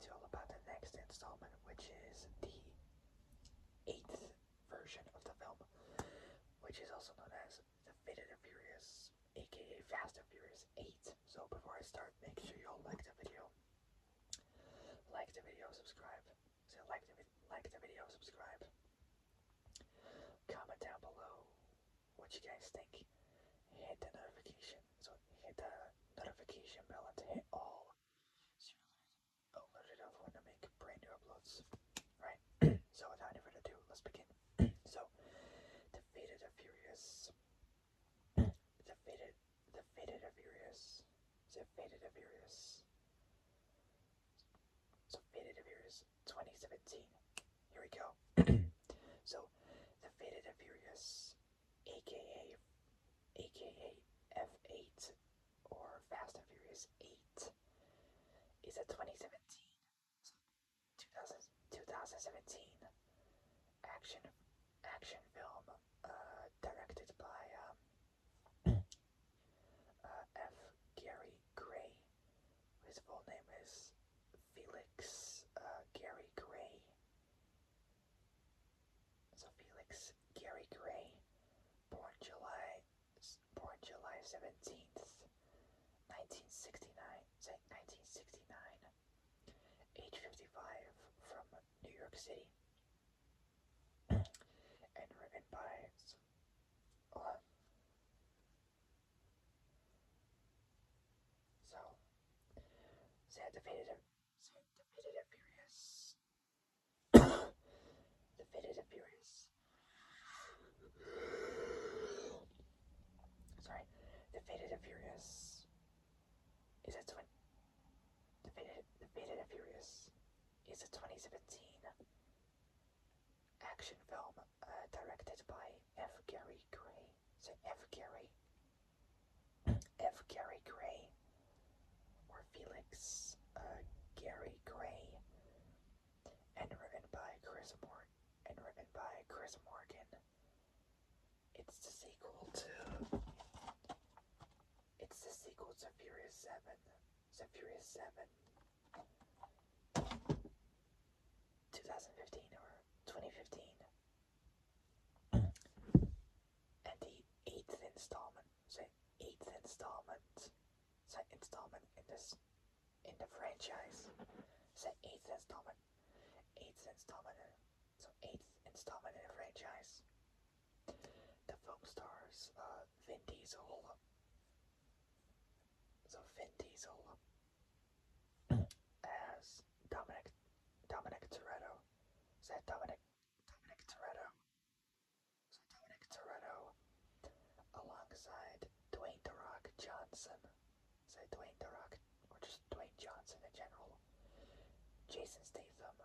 to all about the next installment, which is the 8th version of the film, which is also known as The Fate of the Furious, aka Fast and Furious 8. So before I start, make sure you all like the video. Subscribe. So like the video, subscribe. Comment down below what you guys think. Hit the notification. So hit the notification bell and hit all. So you're alerted of when I make brand new uploads. Right? So without any further ado, let's begin. So, The Fate of the Furious. The Fate of the Furious. The Fate of the Furious. So Fate of the Furious 2017. Here we go. So The Fate of the Furious, aka F8 or Fast and Furious 8, is a 2017 action film directed by F. Gary Gray. His full name is Felix Gary Gray. So Felix Gary Gray, born July 17th, 1969, age 55, from New York City, and written by The Fate of the Furious. The Fate of the Furious. Sorry. The Fate of the Furious is a The Fate of the Furious is a 2017 action film directed by F. Gary Gray. So F. Gary Gray, or Felix Gary Gray, and written by Chris Morgan. It's the sequel to Furious 7. So Furious 7, 2015 or 2015, and the 8th installment. So 8th installment in the franchise. So 8th installment. So 8th installment in the franchise. The film stars Vin Diesel. So Vin Diesel as Dominic Toretto. So Dominic Toretto alongside Dwayne The Rock Johnson. So Dwayne The Rock, or just Dwayne Johnson in general. Jason Statham,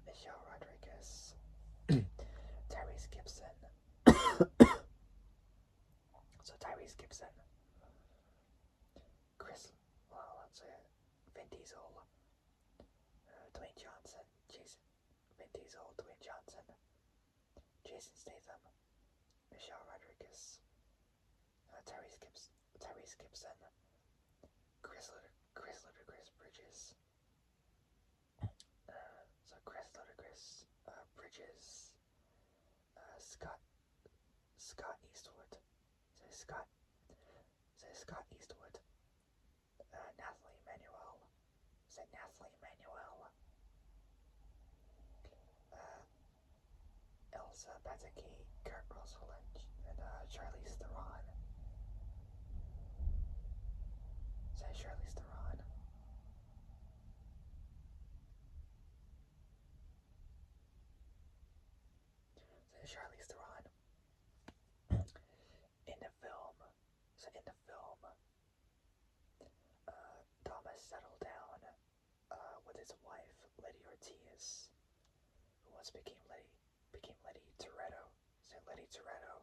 Michelle Rodriguez, Tyrese Gibson. So Tyrese Gibson, Vin Diesel, Dwayne Johnson, Jason Statham, Michelle Rodriguez, Tyrese Gibson, Chris Ludacris Bridges. So Chris Ludacris Bridges, Scott Eastwood. Scott Eastwood. Nathalie Emmanuel. Elsa Pataki, Kurt Russell, and Charlize Theron. Charlize Theron. Charlize Theron. In the film, Thomas settled down with his wife, Letty Ortiz, who once became Letty Toretto. So Letty Toretto,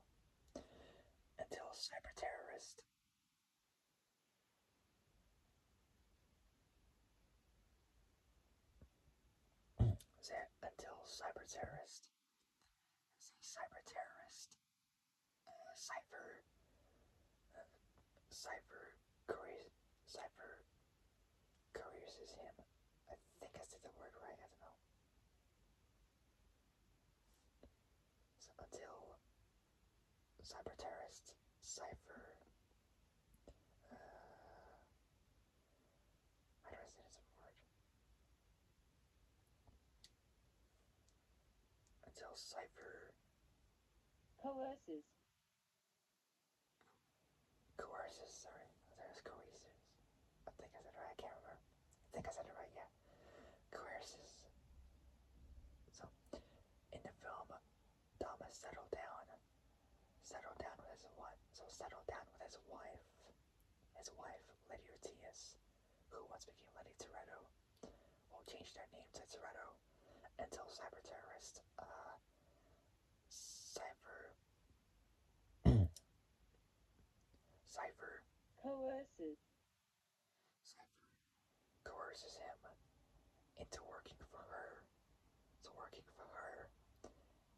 until cyber terrorist Cypher coerces him. I think I cyber terrorist, cipher. Uh, how do I say this word? Until cipher coerces, coerces. Sorry, there's coerces. I think I said it right. I can't remember. I think I said it right. Yeah, coerces. So in the film, Thomas settled down with his wife. So settled down with his wife Lady Ortiz, who once became Lady Toretto, will change their name to Toretto until cyber terrorist Cypher Cypher coerces, Cypher coerces him into working for her, so working for her,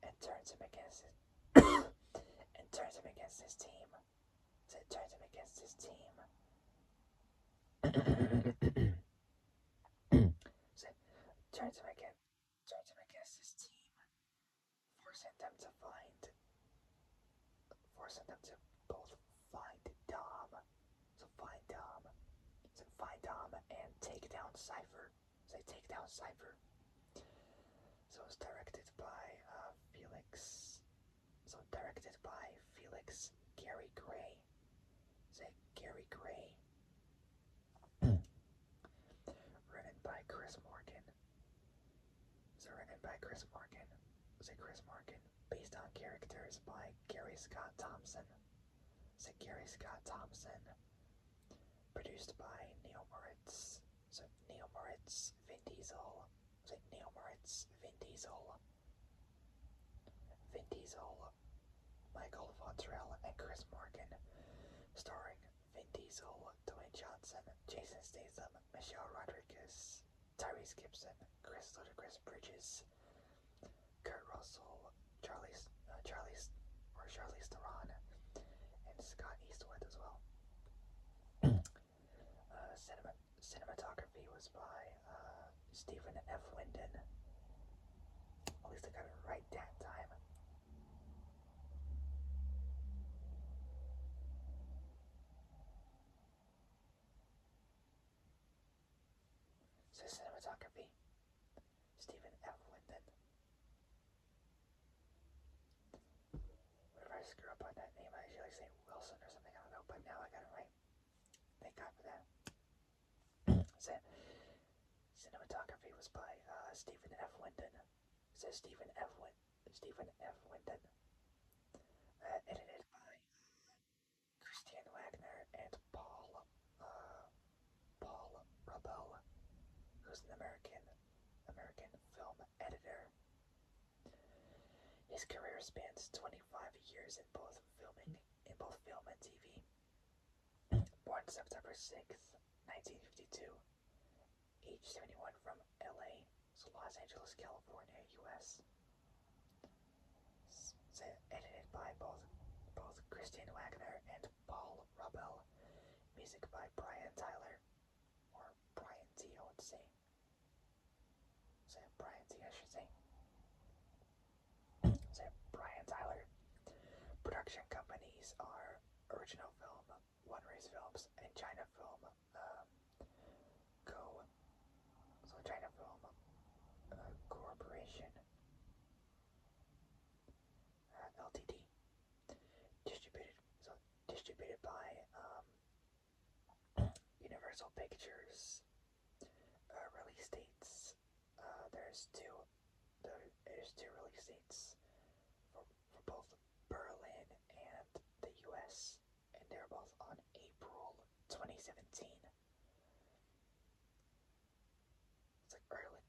and turns him against his and turns him against his team. So it turns him against his team. So turns him against his team, forcing them to forcing them to both find Dom. So find Dom. So find Dom and take down Cypher. So they take down Cypher. So it's directed by Felix. So directed by Felix Gary Gray. Say Gary Gray. Written by Chris Morgan. So written by Chris Morgan. Say Chris Morgan. Based on characters by Gary Scott Thompson. Say Gary Scott Thompson. Produced by Neil Moritz. So Neil Moritz, Vin Diesel. Say Neil Moritz, Vin Diesel. Vin Diesel, Michael Fontrell, and Chris Morgan, starring Vin Diesel, Dwayne Johnson, Jason Statham, Michelle Rodriguez, Tyrese Gibson, Chris Ludacris Bridges, Kurt Russell, Charlize Theron, and Scott Eastwood as well. Cinematography was by Stephen F. Linden. At least I got it right that time. So cinematography, Stephen F. Linden. Whenever I screw up on that name, I usually say Wilson or something. I don't know, but now I got it right. Thank God for that. So, cinematography was by Stephen F. Linden. It says Stephen F. Linden. Edited by Christian Wagner and Paul Rabel, who's an American film editor. His career spans 25 years in both film and TV. Born September 6th, 1952, age 71, from LA, so Los Angeles, California, US. It's edited by both Christian Wagner and Paul Rabel. Music by Brian Tyler, or Brian T, I would say. Say Brian T, I should say. Say Brian Tyler. Production companies are Original Film, One Race Films, and China Film. China Film Corporation, Ltd. Distributed by Universal Pictures. Release dates. There's two release dates for both Berlin and the U.S. and they're both on April 2017. It's early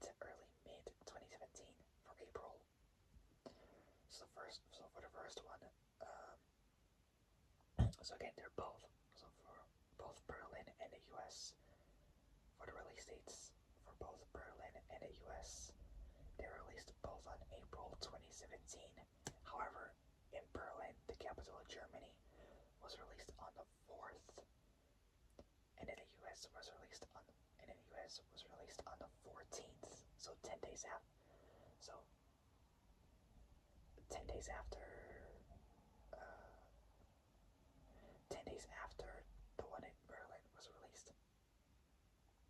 to early mid 2017 for April. So for the first one, so again they're both so for both Berlin and the U.S. For the release dates for both Berlin and the U.S., they released both on April 2017. However, in Berlin, the capital of Germany, was released on the 4th, and in the U.S. was released on the 14th. So 10 days days after, uh, 10 days after the one in Berlin was released.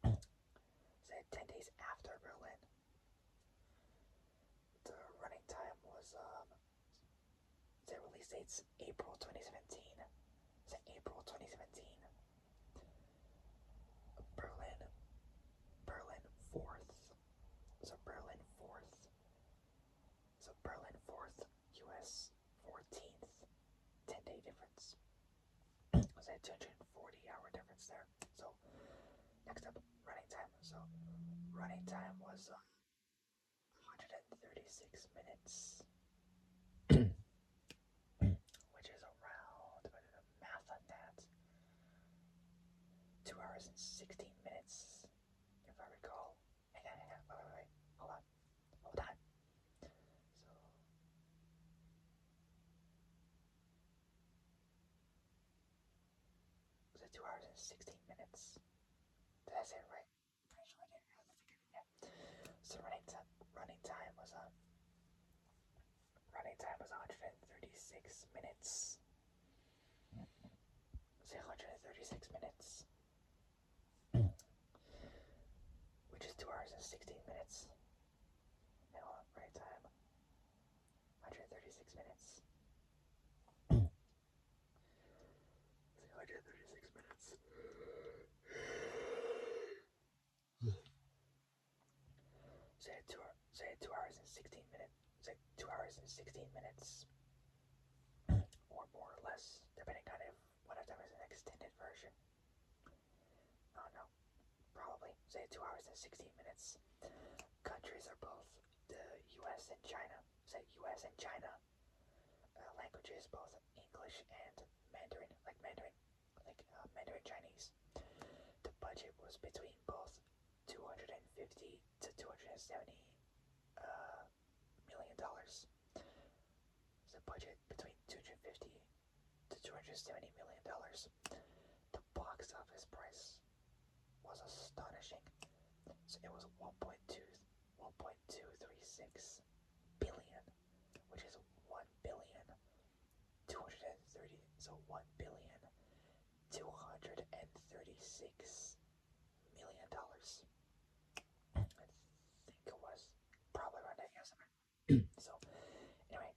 So 10 days after Berlin, the running time was the release date's April 2017. It's April 2017. Berlin, Berlin 4th. So Berlin 4th. So Berlin 4th, US 14th. 10-day difference. Was a 240-hour difference there. So next up, running time. So running time was 136 minutes. Which is around, if I do the math on that, 2 hours and 16 minutes, if I recall. Hang on, wait, hold on. So, was it 2 hours and 16 minutes? Did I say it right? Pretty sure I did. Yeah. So running time was 136 minutes. Say 136 minutes. Which is 2 hours and 16 minutes. And hold on, running time. 136 minutes. 136 minutes. Say 2 hours and 16 minutes. Say 2 hours and 16 minutes. Or more or less, depending on if one of them is an extended version. Oh no, probably. Say 2 hours and 16 minutes. Countries are both the US and China. Say US and China. Languages both English and Mandarin, like Mandarin Chinese. The budget was between both 250 to 270 $1,000,000. The budget between 250 to $270 million. The box office price was astonishing. So it was 1.236 billion, which is 1,230. So $1,236,000,000. I think it was probably around that. Yes. So anyway,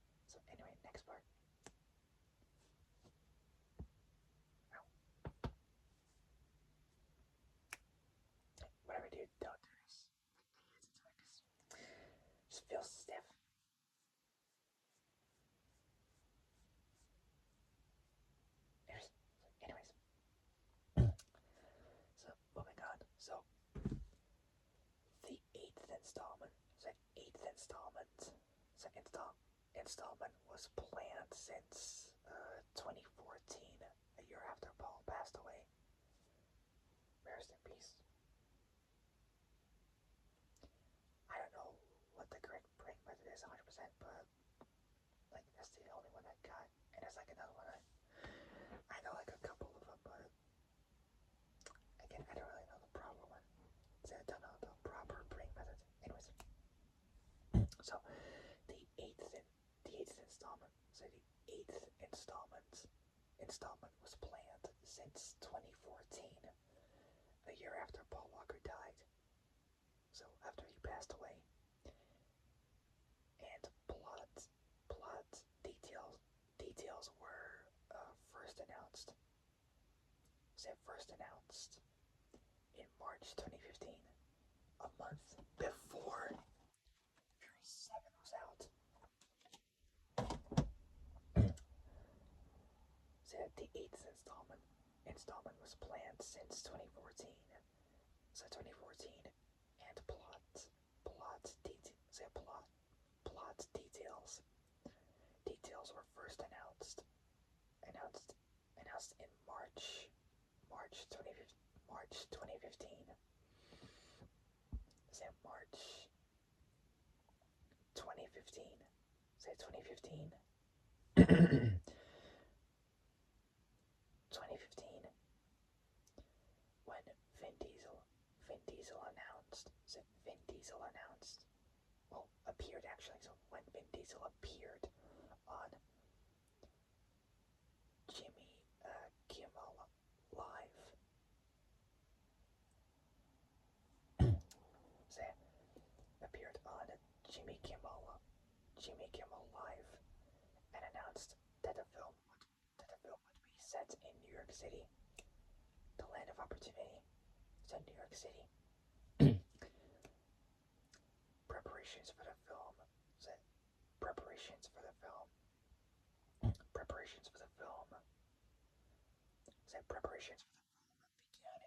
next part. Whatever, dude, don't do this. Just feels stiff. Anyways, so moving on. So the eighth installment. Installment was planned since 2014, a year after Paul passed away. Rest in peace. I don't know what the correct brain method is 100%, but like that's the only one I got, and there's like another one I know like a couple of them, but again I don't really know the proper one. So I don't know the proper brain method. Anyways, so the eighth installment. So the eighth installment was planned since 2014, a year after Paul Walker died. So after he passed away, and plot details were first announced. In March 2015, a month before Fury 7 was out. So the eighth installment was planned since 2014. So 2014, and plot details were first announced in March 2015. Say March 2015. Say 2015. 2015, when Vin Diesel announced, well, appeared actually. So when Vin Diesel appeared Jimmy Kimmel Live and announced that the film would be set in New York City, the land of opportunity. So New York City. Preparations for the film. So preparations for the film. Preparations for the film. So preparations for the film began.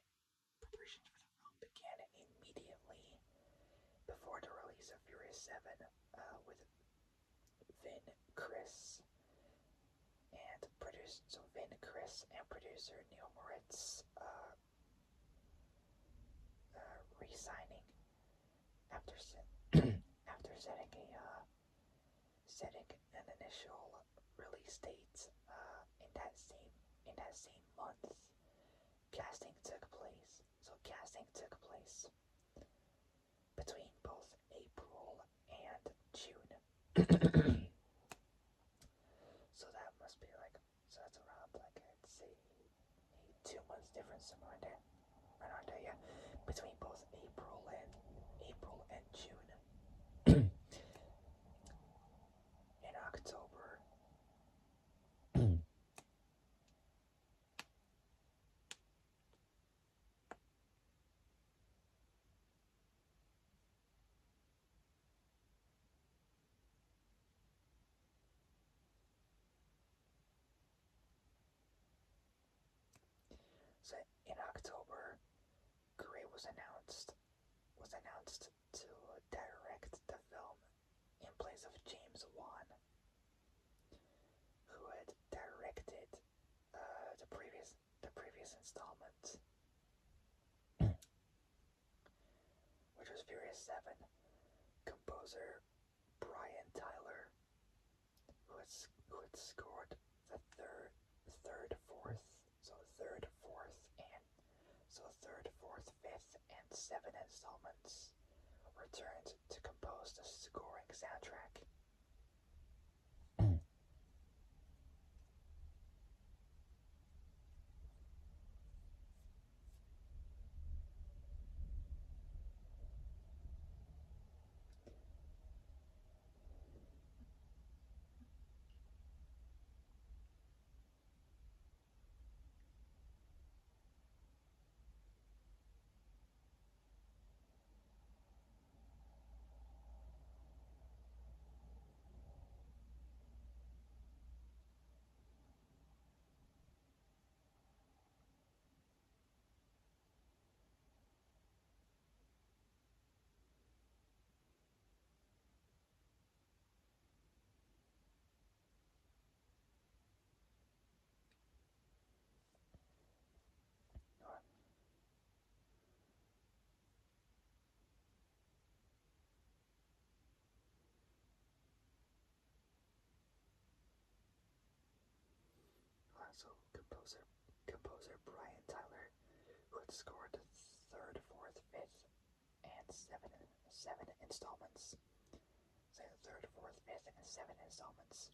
Preparations for the film began immediately before the release of Furious 7, with Vin, Chris, and producer Neil Moritz re-signing after after setting an initial release date in that same month. Casting took place. So casting took place between both April and June. So that must be like, so that's around like, I'd say, a 2 months difference somewhere there. Around there, yeah. Between both April and June. In October. So in October, Gray was announced to direct the film in place of James Wan, who had directed the previous installment, which was Furious 7. Composer Brian Tyler, who had scored the third, fourth, fifth, and seventh installments, returned to compose the scoring soundtrack. So composer Brian Tyler, who had scored the third, fourth, fifth, and seven installments. So the third, fourth, fifth, and seven installments,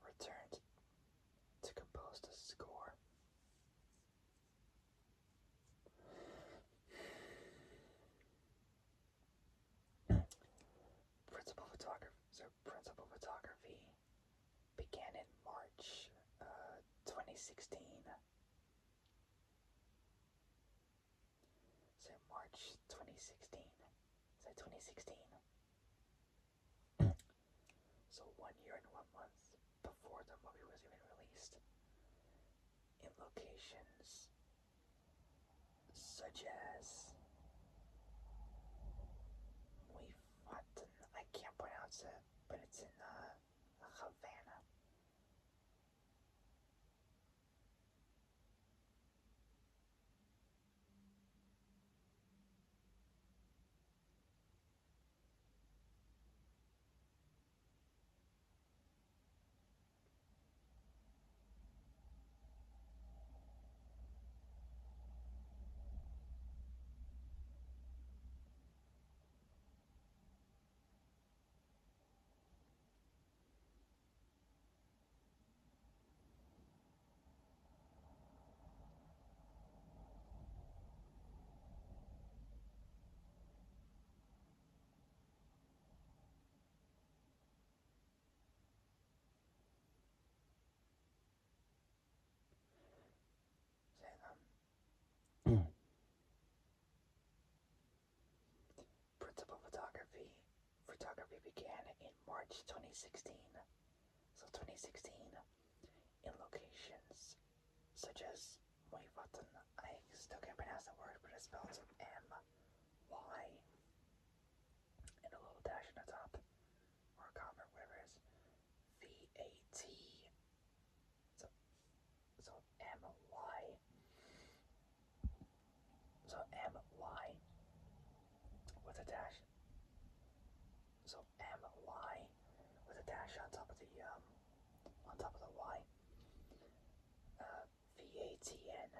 returned to compose the score. Principal photography began in March 2016. So March 2016. So 2016. So 1 year and 1 month before the movie was even released. In locations such as I can't pronounce it, but it's in Havana. movie began in March 2016. So 2016, in locations such as Moivaten, I still can't pronounce the word, but it's spelled M-Y, and a little dash on the top, or a comma, whatever it is, V-A-T, so, so M-Y, so M-Y, with a dash, so M-Y, with a dash on top of the Y, V-A-T-N,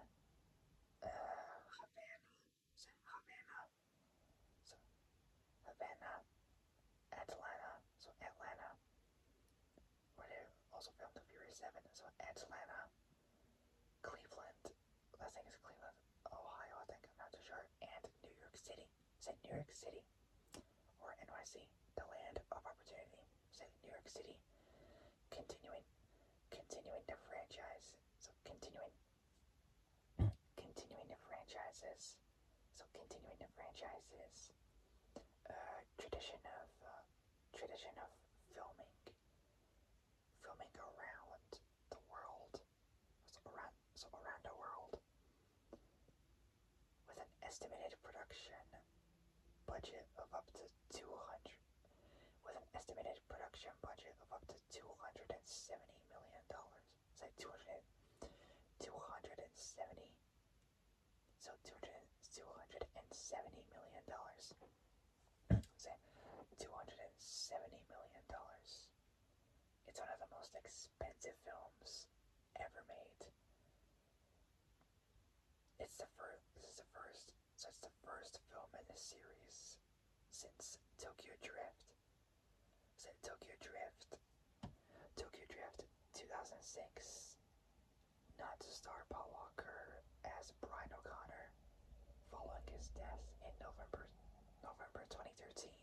Havana, so Havana, so Havana, Atlanta, so Atlanta, where they also filmed the Fury 7, so Atlanta, Cleveland, I think it's Cleveland, Ohio, I think, I'm not too sure, and New York City, say New York City, or NYC, the land of opportunity, say New York City, continuing the franchise, so continuing the franchises, so continuing the franchises, tradition of filming around the world, so around the world, with an estimated production budget of up to 200, with an estimated production budget of up to $270 million. Say 270, so $270 million. Say $270 million. It's one of the most expensive films ever made. It's the first. This is the first. So it's the first film in the series since Tokyo Drift. So Tokyo Drift 2006. Not to star Paul Walker as Brian O'Connor, following his death in November 2013.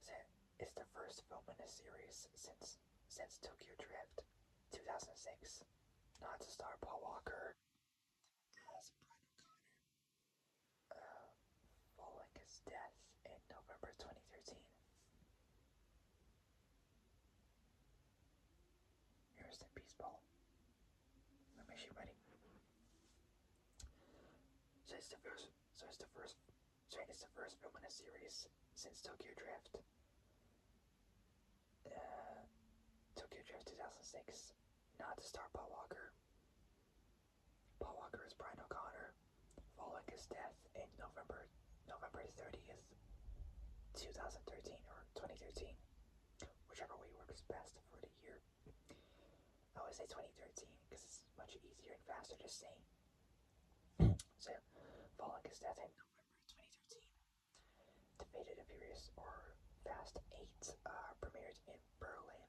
So it's the first film in the series since Tokyo Drift 2006. Not to star Paul Walker as Brian O'Connor, following his death in November 2013. Rest in peace, Paul. I miss you, buddy. So it's the first. So it's the first. So it's the first film in a series since Tokyo Drift. Tokyo Drift 2006. Not to star Paul Walker. Paul Walker is Brian O'Connor, following his death in November 30th, 2013 or 2013, whichever way works best for the year. I always say 2013 because it's much easier and faster to say. So, following his death in November 2013, The Fate and Furious or Fast 8 premiered in Berlin,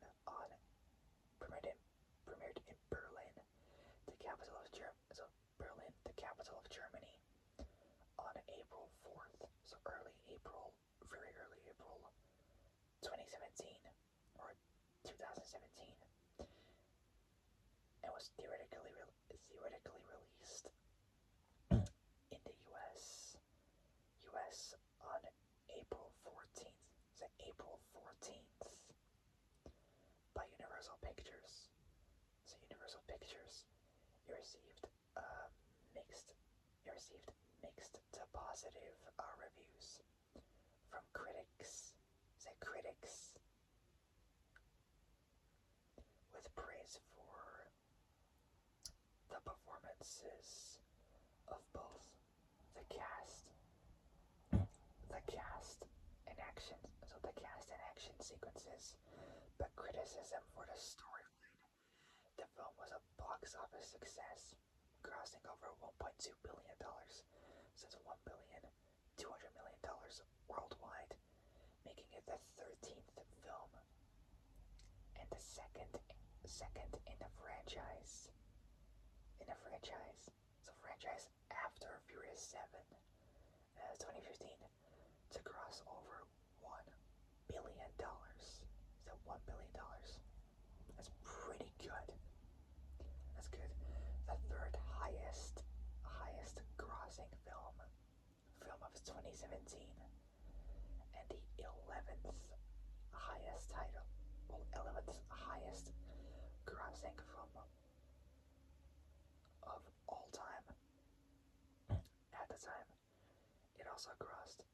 the capital of Germany, on April 4th. So very early April 2017 or 2017, and was theoretically released in the US on April 14th. So April 14th by Universal Pictures. So Universal Pictures, it received mixed to positive reviews from critics. Say critics, with praise for the performances of both the cast and action sequences, but criticism for the storyline. The film was a box office success, grossing over $1.2 billion, so it's $1,200,000,000 worldwide, making it the 13th film and the second in the franchise. So franchise after Furious 7, 2015, to gross over $1 billion. So $1 billion. That's pretty good. That's good. The 2017, and the 11th highest title, well, 11th highest grossing film of all time at the time. It also grossed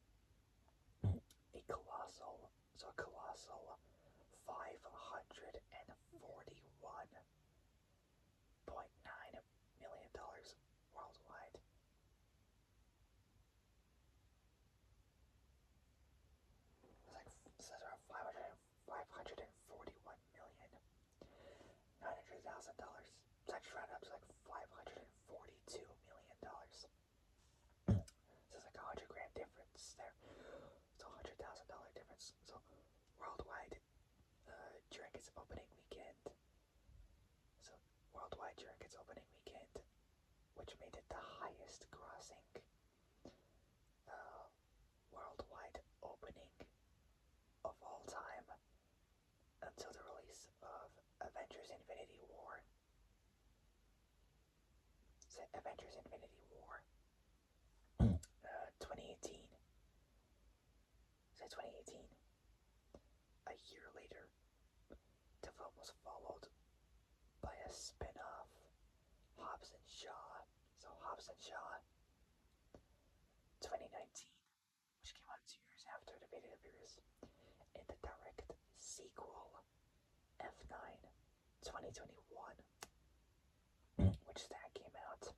a colossal, so a colossal $541.9 million worldwide. It's like so around 541,900,000. It's actually rounded up to like $542 million. So it's like $100,000 difference there. It's $100,000 difference. So worldwide, during its opening weekend. So worldwide during its opening weekend, which made it the highest grossing worldwide opening of all time until the release of Avengers Infinity War. So Avengers Infinity War 2018. So 2018, a year later, the film was followed by a spin-off, Hobbs and Shaw. So Hobbs and Shaw 2019, which came out 2 years after the Fate of the Furious, and the direct sequel, F9 2021, which that came out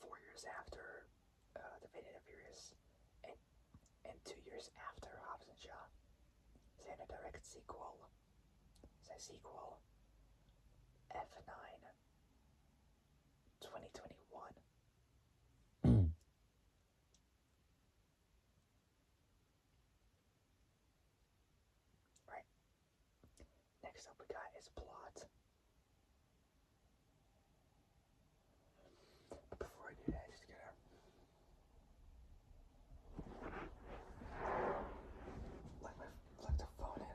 4 years after the Fate of the Furious, and 2 years after Hobbs and Shaw. So in a direct sequel, sequel F9 2021. Right. Next up we got is plot. But before I do that, I just gotta plug the phone in.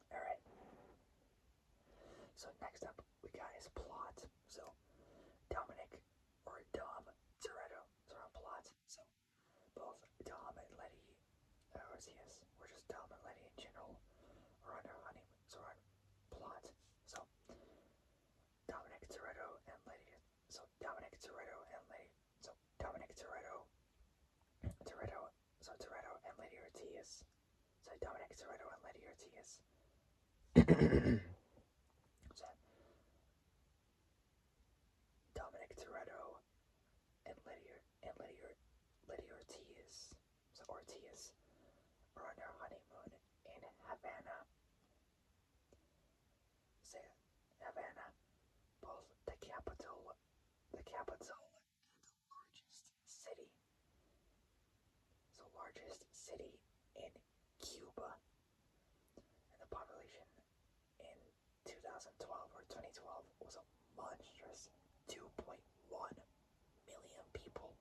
Alright. So next up we got his plot. So Dominic or Dom Toretto. So on plot. So both Dom and Letty, or CS, or just Dom and Letty in general, are on their honeymoon. So on plot. So Dominic Toretto and Letty. So Dominic Toretto and Letty. So Dominic Toretto. So Toretto and Letty Ortiz. So Dominic Toretto and Letty Ortiz. So Dominic Toretto and Letty Ortiz. So Ortiz are on their honeymoon in Havana. Say Havana, both the capital and the largest city. So largest city in Cuba. And the population in 2012 or 2012 was a monstrous 2.1 million people.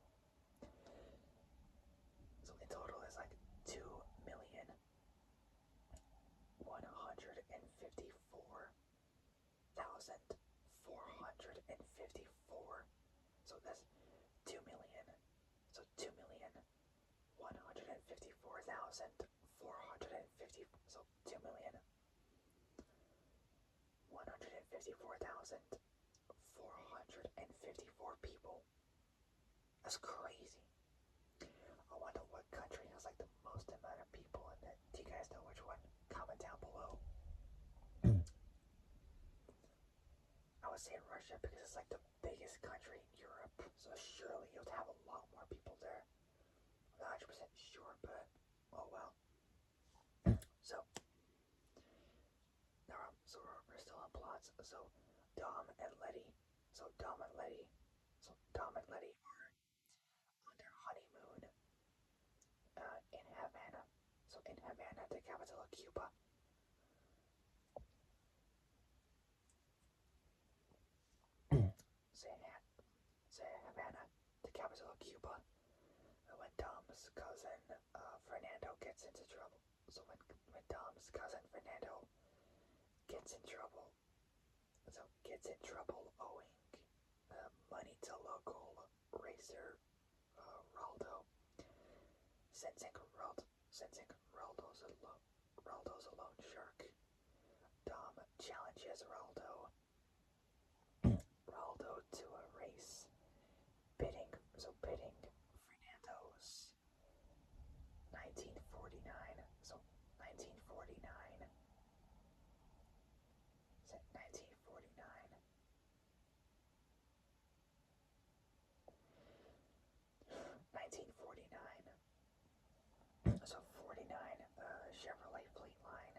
So in total it's like 2,154,454. So that's 2 million. So 2,154,450. So 2 million 54,454 people. That's crazy. I wonder what country has like the most amount of people in it. Do you guys know which one? Comment down below. I would say Russia because it's like the biggest country in Europe, so surely it would have a lot more people there. I'm not 100% sure, but oh well. So, we're still on plots. So, Dom and Letty. So Dom and Letty. So Dom and Letty are on their honeymoon in Havana. So in Havana, the capital of Cuba. Say Havana, the capital of Cuba. When Dom's cousin Fernando gets into trouble. So when Dom's cousin Fernando gets in trouble, owing money to local racer Raldo, Raldo's a loan shark. Dom challenges Raldo to a race, bidding Fernando's 1949. So 1949. Is it 1949? 1949. So 49 Chevrolet Fleetline.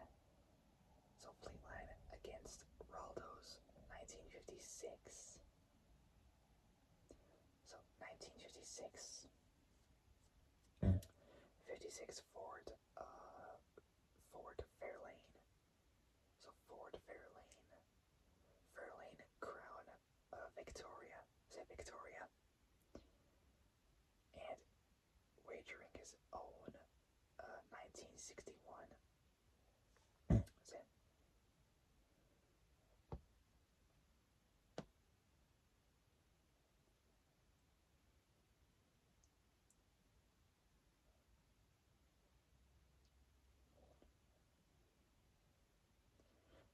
So Fleetline against Raldo's 1956. So 1956. 56 Ford Fairlane. So Ford Fairlane. Fairlane Crown Victoria. Is it Victoria? And wagering his own 1961. Is it?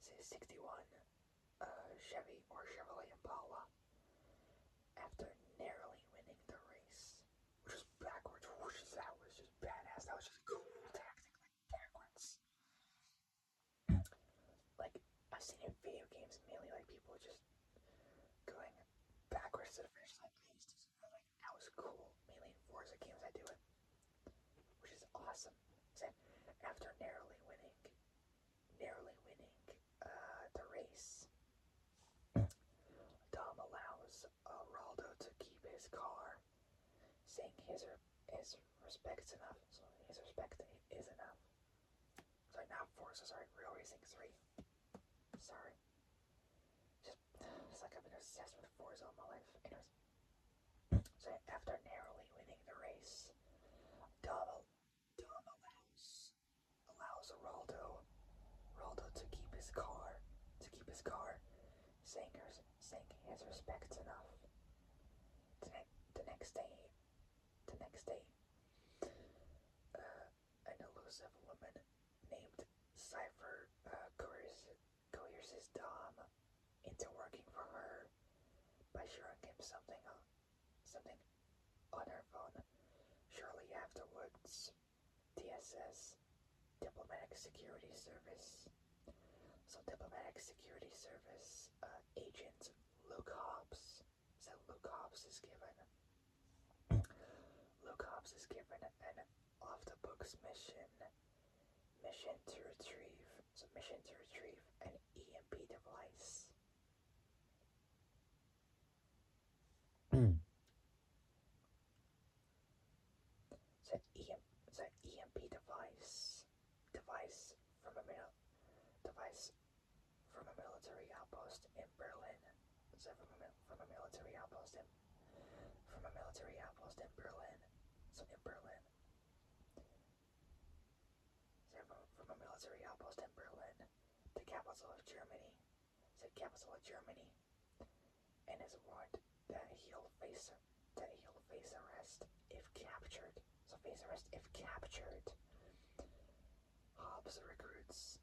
Say 61 Chevy or Chevrolet Impala after narrowly winning the race, which was backwards. That was just badass. That was just a cool tactic, like backwards. Like I've seen in video games mainly, like people just going backwards to the finish line. Like that was cool. Mainly in Forza games, I do it, which is awesome. So after narrowly winning the race, Dom allows Raldo to keep his car, saying his respect's enough. So his respect is enough. Sorry, not Forza. Sorry, Real Racing 3. Sorry. It's like I've been obsessed with Forza all my life. Anyways, so after narrowly winning the race, Dom allows Raldo to keep his car, saying his respect's enough. The next day, an elusive woman named Cypher coerces Dom into working for her by showing him something on her phone. Shortly afterwards, DSS, Diplomatic Security Service. So Diplomatic Security Service agent Luke Hobbs. So Luke Hobbs is given an off-the-books mission to retrieve an EMP device. So EMP device from a military outpost in Berlin. So from a military outpost in Berlin. So in Berlin. So from a military outpost in Berlin, the capital of Germany. And is warned that he'll face arrest if captured. So face arrest if captured. Hobbs recruits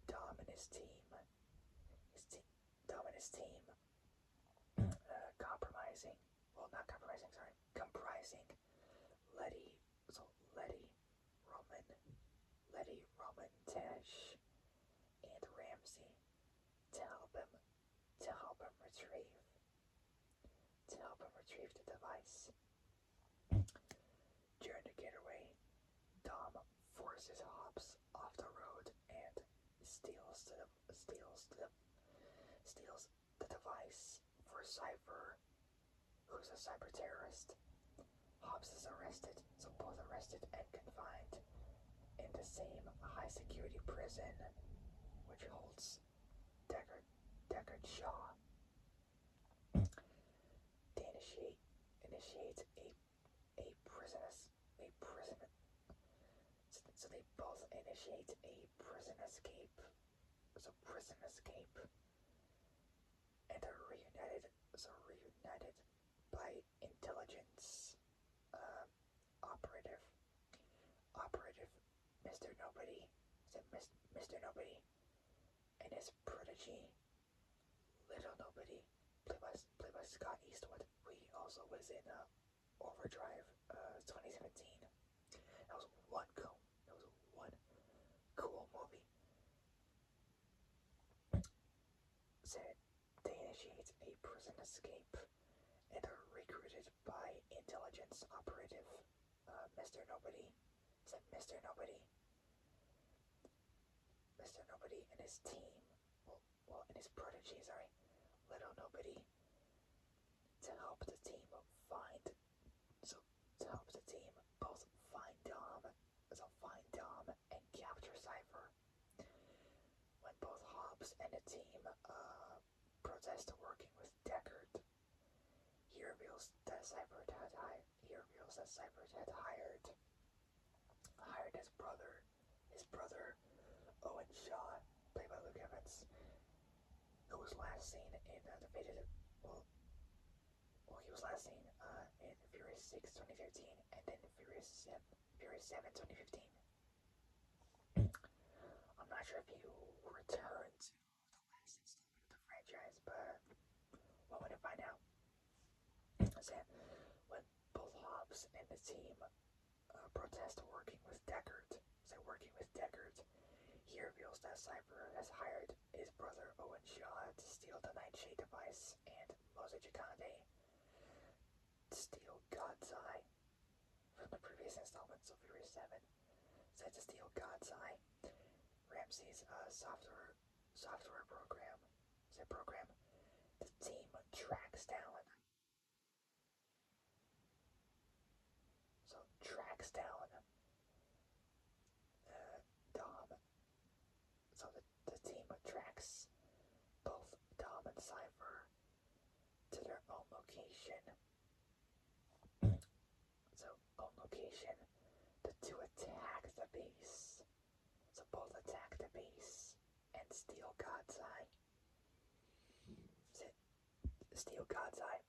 Dom and his team his team, compromising, well, not compromising, sorry, comprising Letty, so Letty, Roman, Tesh, and Ramsey to help him to help him retrieve the device. During the getaway, Dom forces Hobbs off the road and steals the device for Cypher, who's a cyber terrorist. Hobbs is arrested, so both arrested and confined in the same high security prison, which holds Deckard Shaw. They initiate a prison so they both initiate a prison escape, and are reunited by intelligence operative Mr. Nobody, Mr. Nobody, and his protege Little Nobody, played by Scott Eastwood. He also was in Overdrive 2017. That was one cool movie. So they initiate a prison escape and are recruited by intelligence operative Mr. Nobody. Mr. Nobody. Mr. Nobody and his team, and his protege, sorry, Little Nobody, to help the team both find Dom and capture Cypher. When both Hobbs and the team protest working with Deckard, he reveals that Cypher had hired his brother Owen Shaw, played by Luke Evans, who was last seen in the faded. He was last seen in Furious 6 2013 and then Furious 7 2015. I'm not sure if he returned to the last installment of the franchise, but we're going to find out. So, when both Hobbs and the team protest working with Deckard, he reveals that Cypher has hired his brother Owen Shaw to steal the Nightshade device and Mose Jakande to steal God's Eye from the previous installments of Furious 7. So to steal God's Eye, Ramsey's software program, the team tracks down Dom. So the team tracks both Dom and Cypher to their own location. The two attack the base. So both attack the base and steal God's Eye. Steal God's Eye.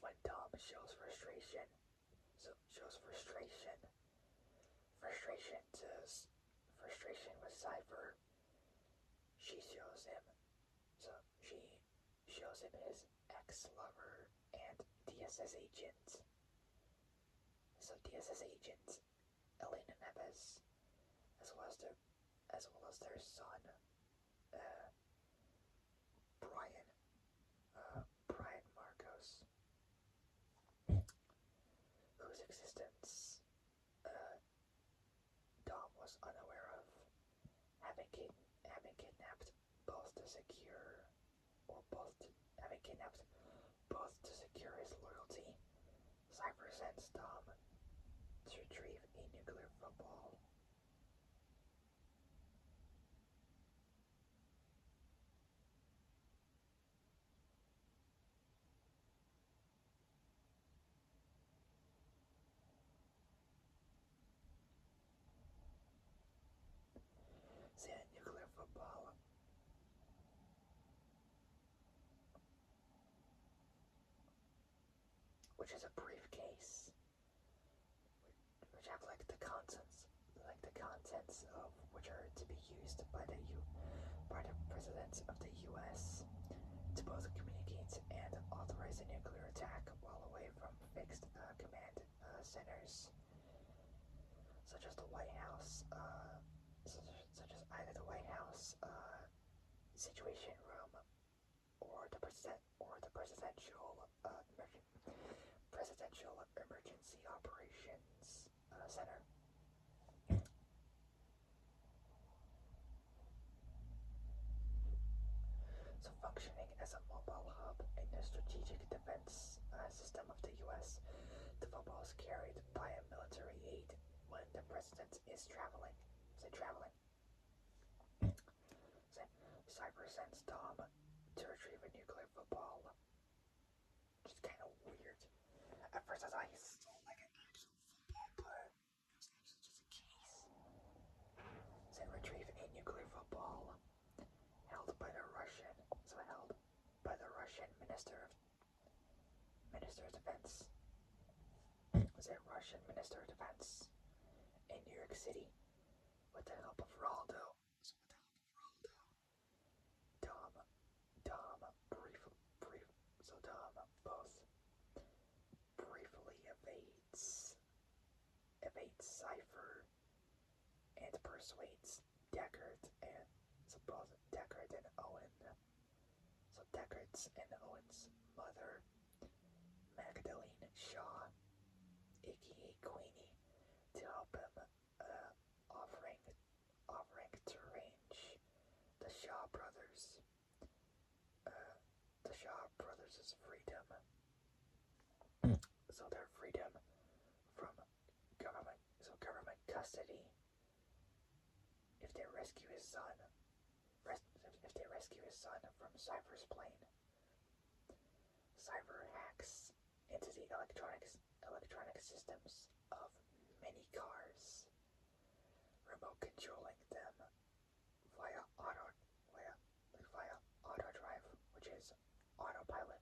When Dom shows frustration with Cypher, she shows him his ex-lover and DSS agent. So DSS agent Elena Neves, as well as their son Brian Marcos, whose existence Dom was unaware of, having kidnapped both to secure his loyalty. Cypher sends Dom to retrieve a nuclear football. Which is a briefcase, which have like the contents the contents of which are to be used by the president of the U.S. to both communicate and authorize a nuclear attack while away from fixed command centers, such as the White House, such as either the White House Situation Room or the Presidential Emergency Operations Center. So, functioning as a mobile hub in the strategic defense system of the U.S., the football is carried by a military aid when the president is traveling. Say traveling. Say, Cyber sends Dom to retrieve a nuclear football. Which is kind of weird. At first, I thought he stole like an actual football, but it was actually just a case. Say retrieve a nuclear football held by the Russian. So held by the Russian Minister of Defense. Was it Russian Minister of Defense in New York City with the help of Raldo. So with the help of Raldo, Dom both briefly evades Cypher and persuades Deckard and so both Deckard and Owen. So Deckard's and Owen's mother, Magdalene Shaw, A.K.A. Queenie, to help him, offering to arrange the Shaw brothers, freedom. So their freedom from government custody if they rescue his son. If they rescue his son from Cypher's plane. Cypher hacks into the electronic systems of many cars, remote controlling them via auto drive, which is autopilot.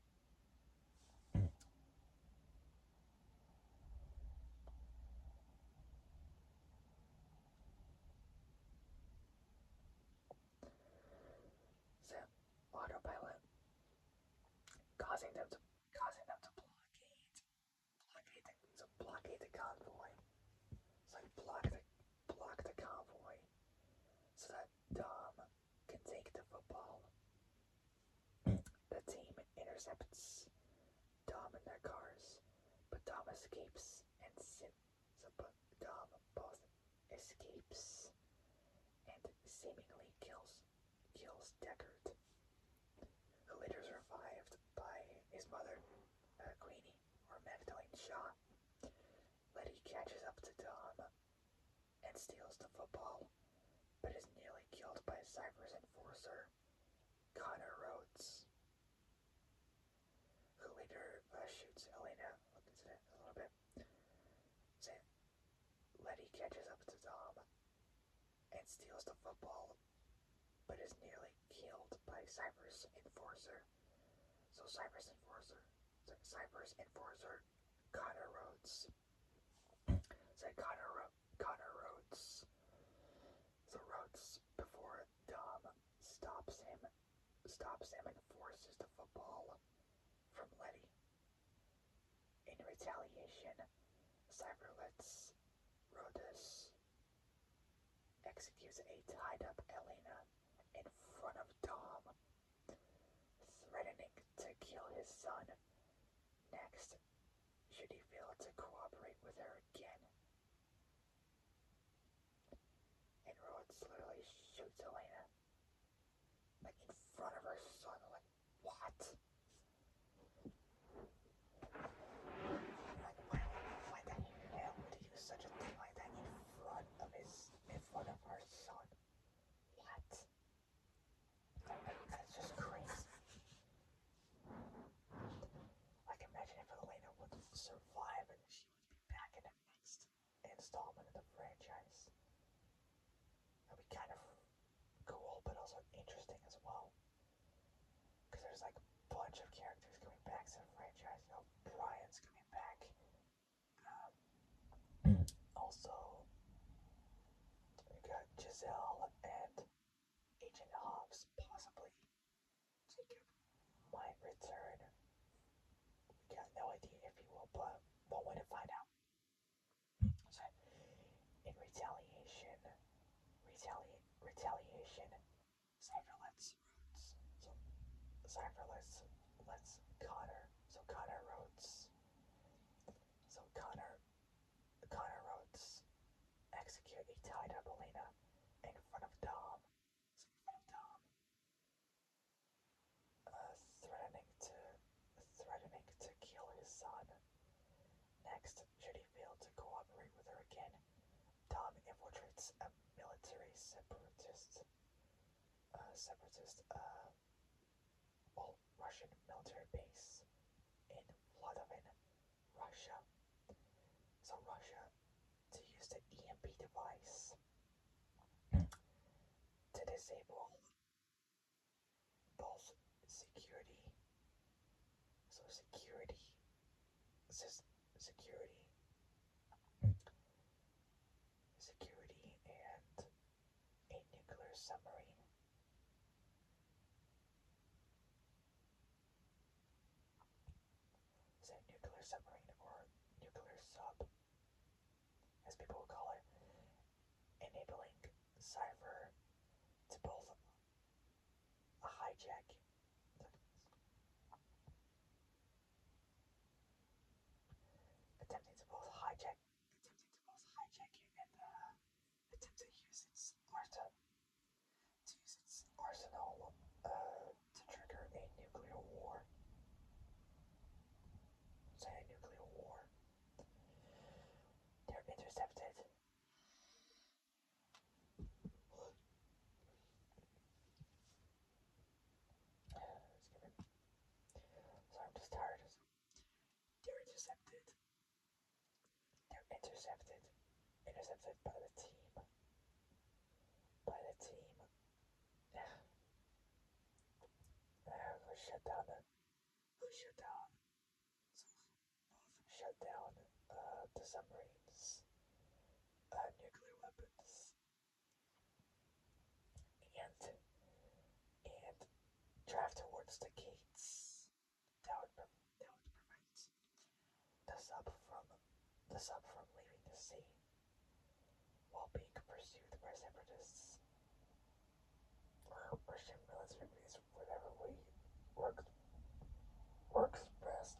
So autopilot causing them to blockade the convoy. So block the convoy so that Dom can take the football. The team intercepts Dom in their cars, but Dom escapes and Dom both escapes and seemingly kills Deckard, who later is revived by his mother, Queenie, or Magdalene Shaw. Letty catches up to Dom and steals the football, but is nearly killed by Cypher's enforcer, Connor Rhodes, who later shoots Elena. Look into that a little bit. So Letty catches up to Dom and steals the football, but is nearly killed by Cypher's enforcer. So Cypher's enforcer, Connor Rhodes. So Connor Rhodes. So Rhodes, before Dom stops him and forces the football from Letty. In retaliation, Cypher lets Rhodes execute a tied-up Elena in front of Dom, threatening to kill his son next should he fail to cooperate with her again. And Rhodes literally shoots Elena, like in front of her son. Like, what? Like, why the hell would he do such a thing like that in front of her son? What? That's just crazy. Like, imagine if Elena would survive and she would be back in the next installment of the franchise. That'd be kind of cool, but also interesting as well. Because there's like a bunch of characters coming back to the franchise. You know, Brian's coming back. Also, Cell and Agent Hobbs, possibly Jacob, might return. We got no idea if he will, but one way to find out. So, in retaliation, Cypher lets Rhodes. So Cypher lets Connor. So Connor Rhodes. So Connor Rhodes execute a tied up Elena in front of Dom. So in front of Dom, threatening to kill his son. Next, should he fail to cooperate with her again, Dom infiltrates a military Russian military base in Vladimir, Russia. So Russia, to use the EMP device to disable both security, so security, security, security, and a nuclear submarine. So nuclear submarine or nuclear sub, as people will call it, enabling Cypher to both hijack attempting to both hijack it and attempt to use its arsenal to trigger a nuclear war. Say a nuclear war. They're intercepted. Sorry, I'm just tired. They're intercepted. Intercepted by the team. Who shut down the submarines, nuclear weapons, and drive towards the gates. That would prevent the sub from leaving the sea while being pursued by separatists or Russian military base, whatever way works best.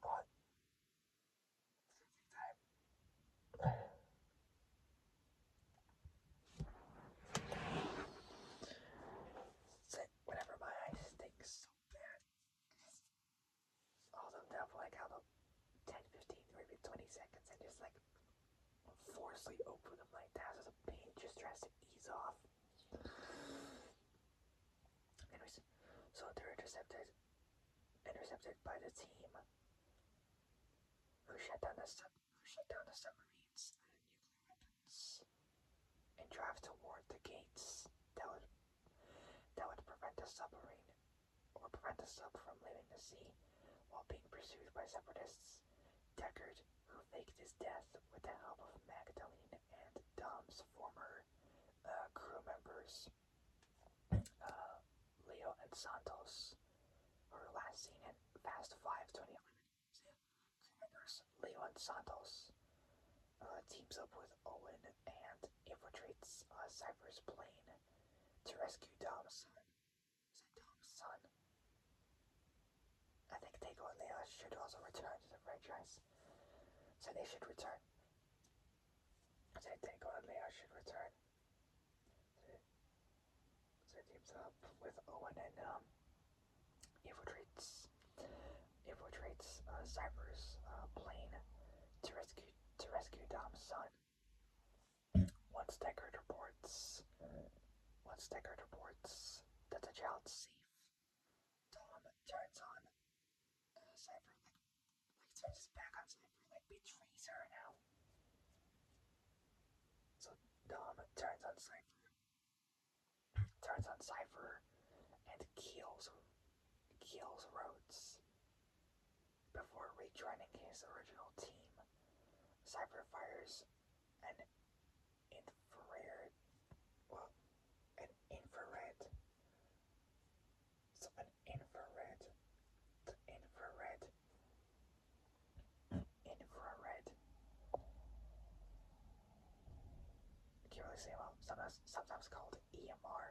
But whenever my eyes stink so bad, hold them down for like I don't know, 10, 15, maybe 20 seconds and just like forcefully open them like that so the pain just tries to ease off. Anyways, so they're intercepted by the team who shut down the submarines and nuclear weapons and drive toward the gates that would prevent the submarine or prevent the sub from leaving the sea while being pursued by separatists. Deckard, who faked his death with the help of Magdalene and Dom's former crew members, Leo and Santos, who were last seen in Fast 5 2011. Crew members Leo and Santos teams up with Owen and infiltrates Cypher's plane to rescue Dom's son. I think Dago and Leo should also return to the franchise. So they should return. So Dago and Leo should return. So it teams up with Owen and infiltrates Cypher's plane to rescue Dom's son. Once Deckard reports that the child's safe, Dom turns on Cypher, turns his back on Cypher, betrays her now. So Dom turns on Cypher and kills Rhodes before rejoining his original team. Cypher fires an infrared, well, an infrared, so an infrared. I can't really say well. Sometimes called EMR,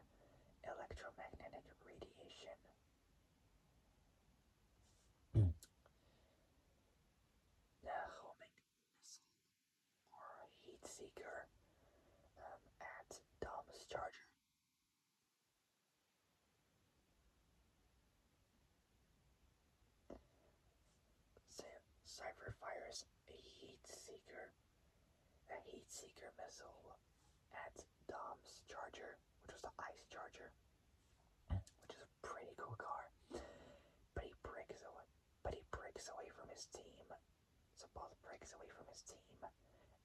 electromagnetic radiation. The homing missile or heat seeker at Dom's charger. Cypher fires a heat seeker missile at Dom's charger, which was the ice charger, which is a pretty cool car. But he breaks away. From his team. So Boss breaks away from his team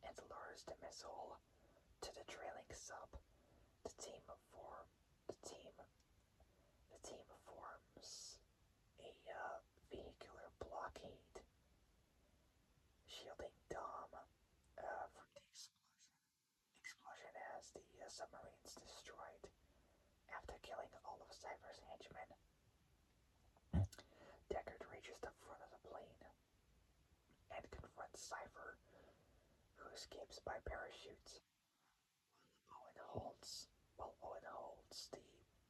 and lures the missile to the trailing sub. The team forms a vehicular blockade, shielding Dom from the explosion as the submarine's destroyed. After killing all of Cypher's henchmen, Deckard reaches the front of the plane and confronts Cypher, who escapes by parachute. Owen holds the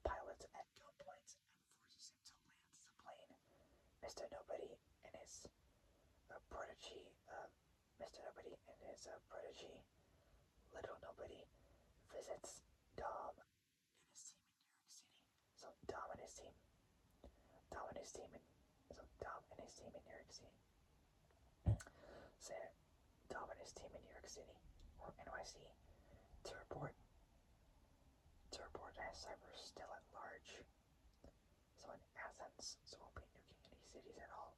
pilot at gunpoint and forces him to land the plane. Mr. Nobody and his protege, Little Nobody, visits Dom and his team in New York City. So Dom and his team in New York City. So Dom and his team in New York City or NYC to report as Cypher still at large. So in Athens, so won't be nuking any cities at all.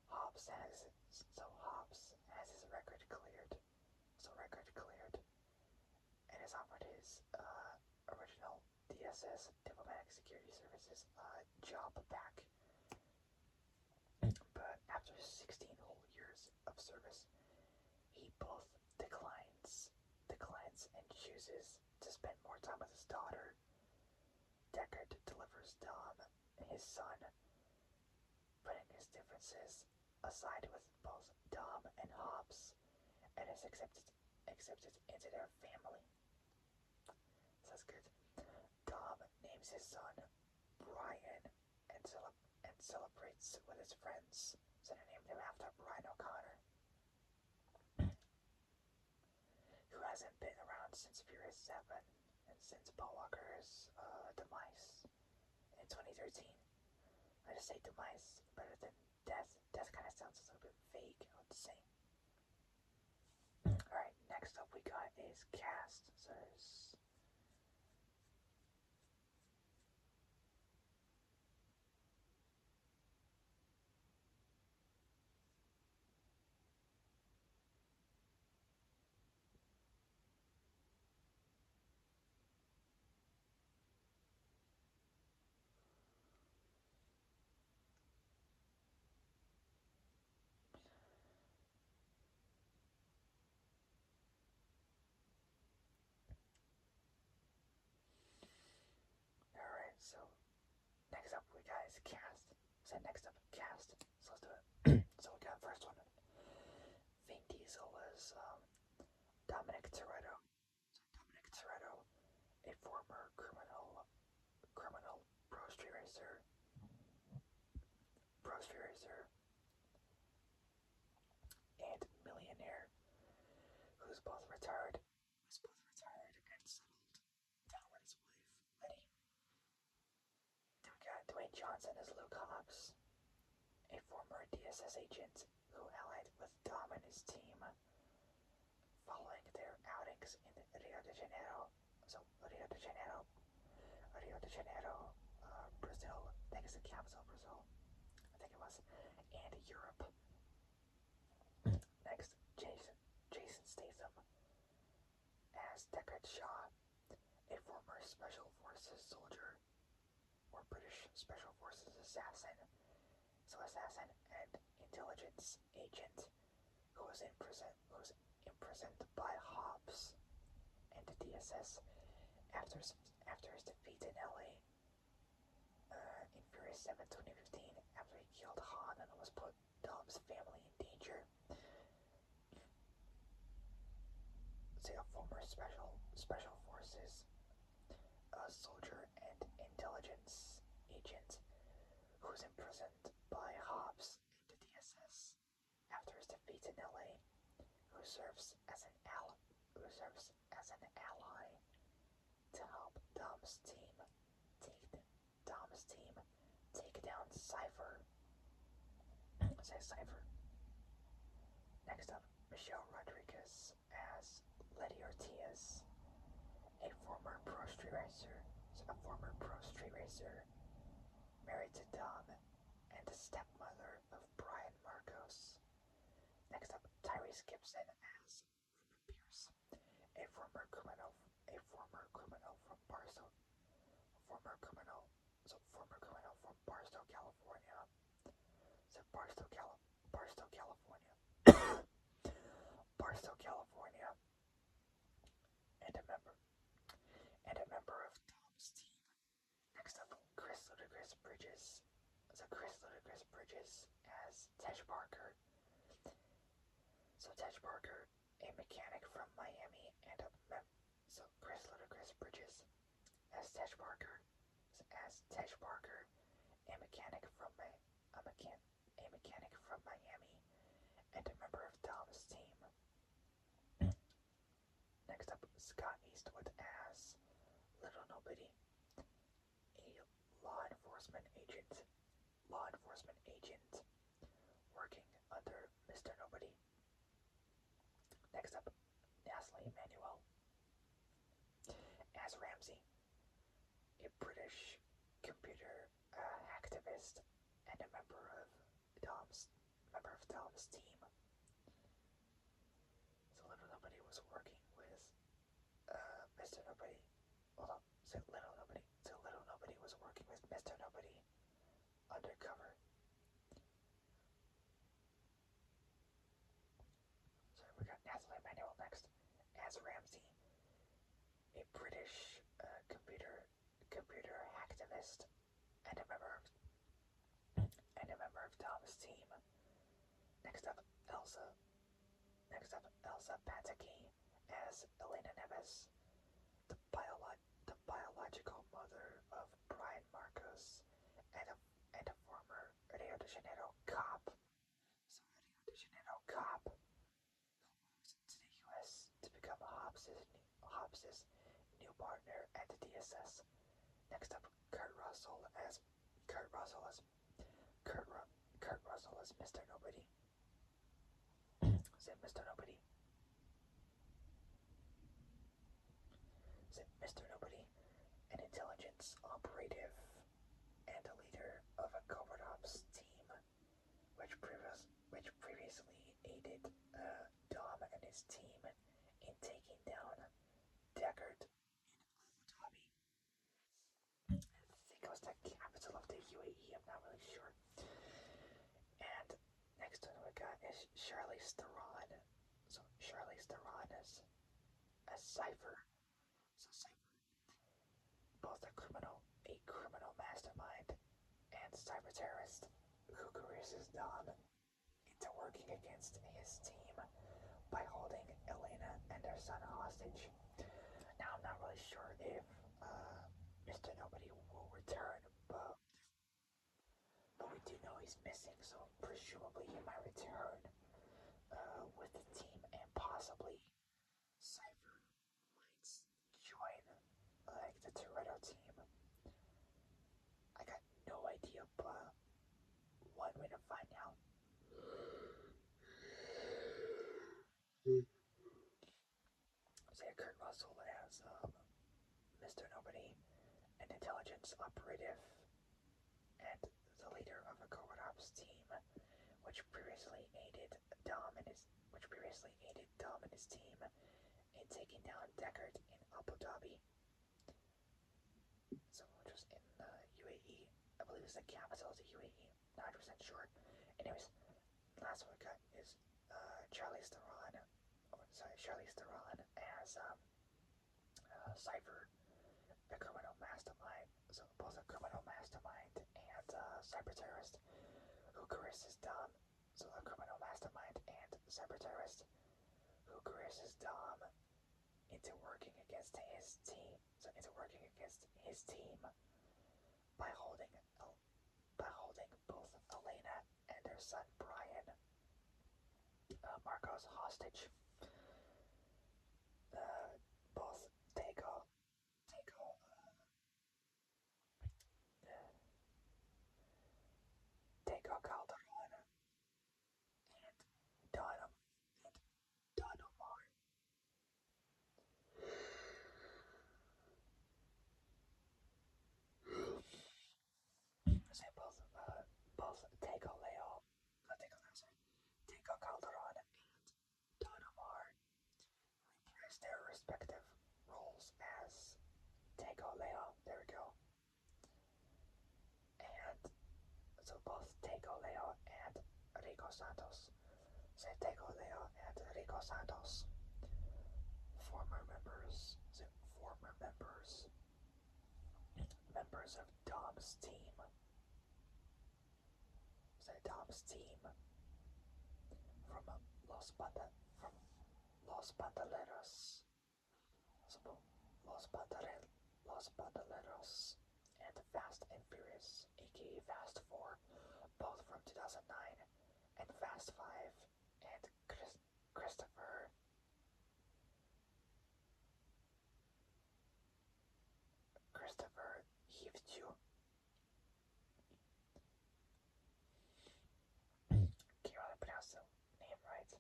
Hobbs has his record cleared. And has offered his original DSS Diplomatic Security Services job back. But after 16 whole years of service, he both declines and chooses to spend more time with his daughter. Deckard delivers Dom his son, putting his differences aside with both Dom and Hobbs, and is accepted into their family. So that's good. Dom names his son Brian and celebrates with his friends. So they named him after Brian O'Connor, who hasn't been around since Furious 7 and since Paul Walker's demise in 2013. I just say demise better than death. Death kind of sounds a little bit vague, I would say. Alright, next up we got is cast. So there's alright, so next up we got is cast. So let's do it. So we got first one. Vin Diesel as Dominic Toretto. Dominic Toretto, a former criminal pro street racer, and millionaire who's both retired and settled down with his wife, Letty. Then we got Dwayne Johnson as Luke Hobbs, a former DSS agent who allied with Dom and his team following their outings in Rio de Janeiro. So Rio de Janeiro, Brazil. I think it's the capital of Brazil. I think it was, and Europe. Deckard Shaw, a former Special Forces soldier or British Special Forces assassin and intelligence agent who was imprisoned by Hobbs and the DSS after his defeat in LA in Furious 7 2015 after he killed Han and almost put Dom's family in danger. Say a former special forces soldier and intelligence agent who was imprisoned by Hobbs and the DSS after his defeat in LA, who serves as an ally to help Dom's team take down Cypher. Say Cypher. Next up, Michelle Rodriguez as Letty Ortiz, a former pro street racer married to Dom and the stepmother of Brian Marcos. Next up, Tyrese Gibson as Ruben Pierce, a former criminal from Barstow, California. So Barstow, California, Barstow, California, and a member of Tom's team. Next up, Chris Ludacris Bridges. So Chris Ludacris Bridges as Tej Parker. So Tej Parker, a mechanic from Miami, and Chris Ludacris Bridges as Tej Parker, a mechanic from Miami, and a member of Dom's team. Next up, Scott Eastwood as Little Nobody, a law enforcement agent working under Mr. Nobody. Next up, Nasli Emanuel as Ramsey, a British computer activist and a member of Dom's team. So Little Nobody was working with Mr. Nobody. Hold on. So Little Nobody was working with Mr. Nobody undercover. So we got Nasli Emanuel next as Ramsey, a British computer activist and a member of Dom's team. Next up, Elsa Pataki as Elena Neves, the biological mother of Brian Marcos and a former Rio de Janeiro cop. So Rio de Janeiro cop who moved to the U.S. to become Hobbs's new partner at the DSS. Next up, Kurt Russell as Mr. Nobody. Say Mr. Nobody. Mr. Nobody, an intelligence operative and a leader of a covert ops team, which previously aided Dom and his team in taking down Deckard in Abu Dhabi. I think it was the capital of the UAE, I'm not really sure. And next one we got is Charlize Theron. So Charlize Theron is a Cypher. So Cypher, both a criminal mastermind and cyber terrorist who coerces Dom into working against his team by holding Elena and her son hostage. Now I'm not really sure if Mr. Nobody will return, but we do know he's missing, so presumably he might return with the team, and possibly Cypher might join like the Toretto team. I got no idea, but one way to find out. Say Kurt Russell as Mr. Nobody, an intelligence operative and the leader of a covert ops team, which previously aided Dom and his team in taking down Deckard in Abu Dhabi. So which was in the UAE. I believe it's the capital of the UAE. Not 100% sure. Anyways, last one we got is Charlize Theron. Charlize Theron as Cypher, a criminal mastermind. So both a criminal mastermind and cyber terrorist who coerces Dom. So a criminal mastermind and cyber terrorist who coerces Dom into working against his team. So into working against his team by holding both Elena and their son Brian Marcos hostage. Both Tego Calderon and Donham and Donham say both Tego Leo, not Tego Leo, sorry, Tego Calderon and Donamar reprise their respective roles as Tego Leo. There we go. And so both Tego Leo and Rico Santos. Say Tego Leo and Rico Santos. Former members. So former members. Members of Dom's team. Say Dom's team from from Los Bandoleros. So Los Bandoleros and Fast and Furious, A.K.A. Fast 4, both from 2009, and Fast 5, and Christopher Heave 2. Can't really pronounce the name right.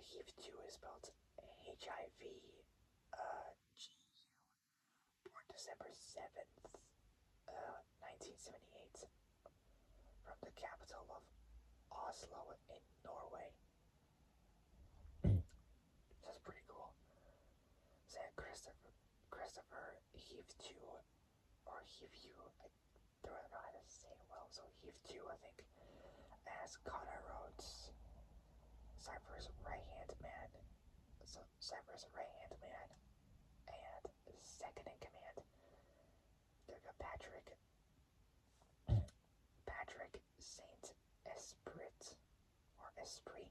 Heave 2 is spelled HIV born December 7th, 1978, from the capital of Oslo in Norway. That's pretty cool. So Christopher Heave 2, or Heave You, I don't really know how to say it well, so Heave 2, I think, as Connor Rhodes, Cypher's right-hand man. So Cypher's right-hand man, and second in command, they've got Patrick Saint Esprit, or Esprit.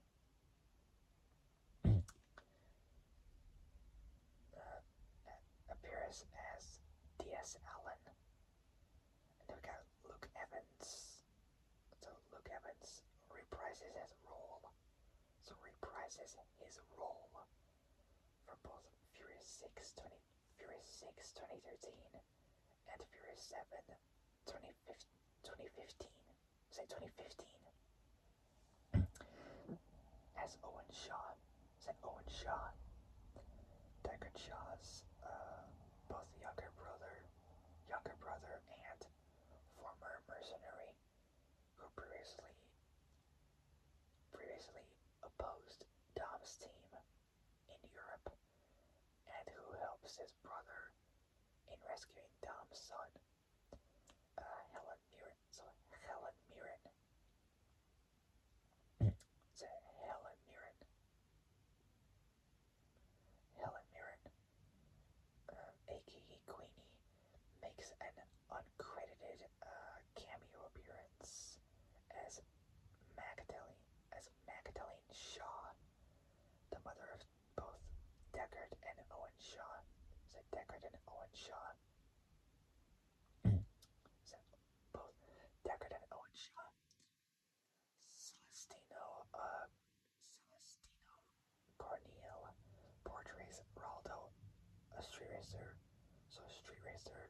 Appears as D.S. Allen. And then we got Luke Evans. So Luke Evans reprises his role. So reprises his role for both Furious 6 2013 and Furious 7 2015. Say 2015. As Owen Shaw. Say Owen Shaw. Deckard Shaw's both younger brother and former mercenary who previously opposed Dom's team in Europe and who helps his brother in rescuing Dom's son, Helen Mirren. So Helen Mirren. So Helen Mirren. A.K.A. Queenie, makes an uncredited cameo appearance as Magdalene Shaw, the mother of both Deckard and Owen Shaw. So Deckard and Owen Shaw. So both Deckard and Owen Shaw. Celestino Corneal portrays Raldo, a street racer. So a street racer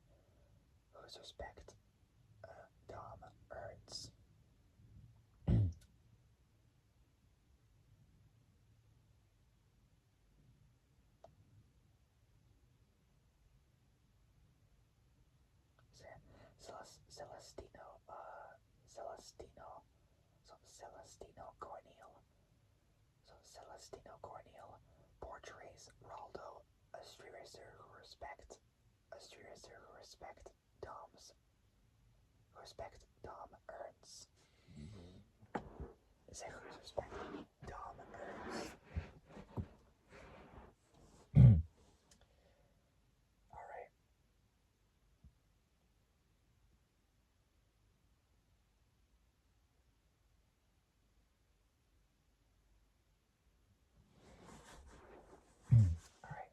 whose respect Dom earns. Celestino Corneal. So Celestino Corneal portrays Raldo, a street racer Dom's Dom earns. Say who's respect Dom earns. Alright. Alright.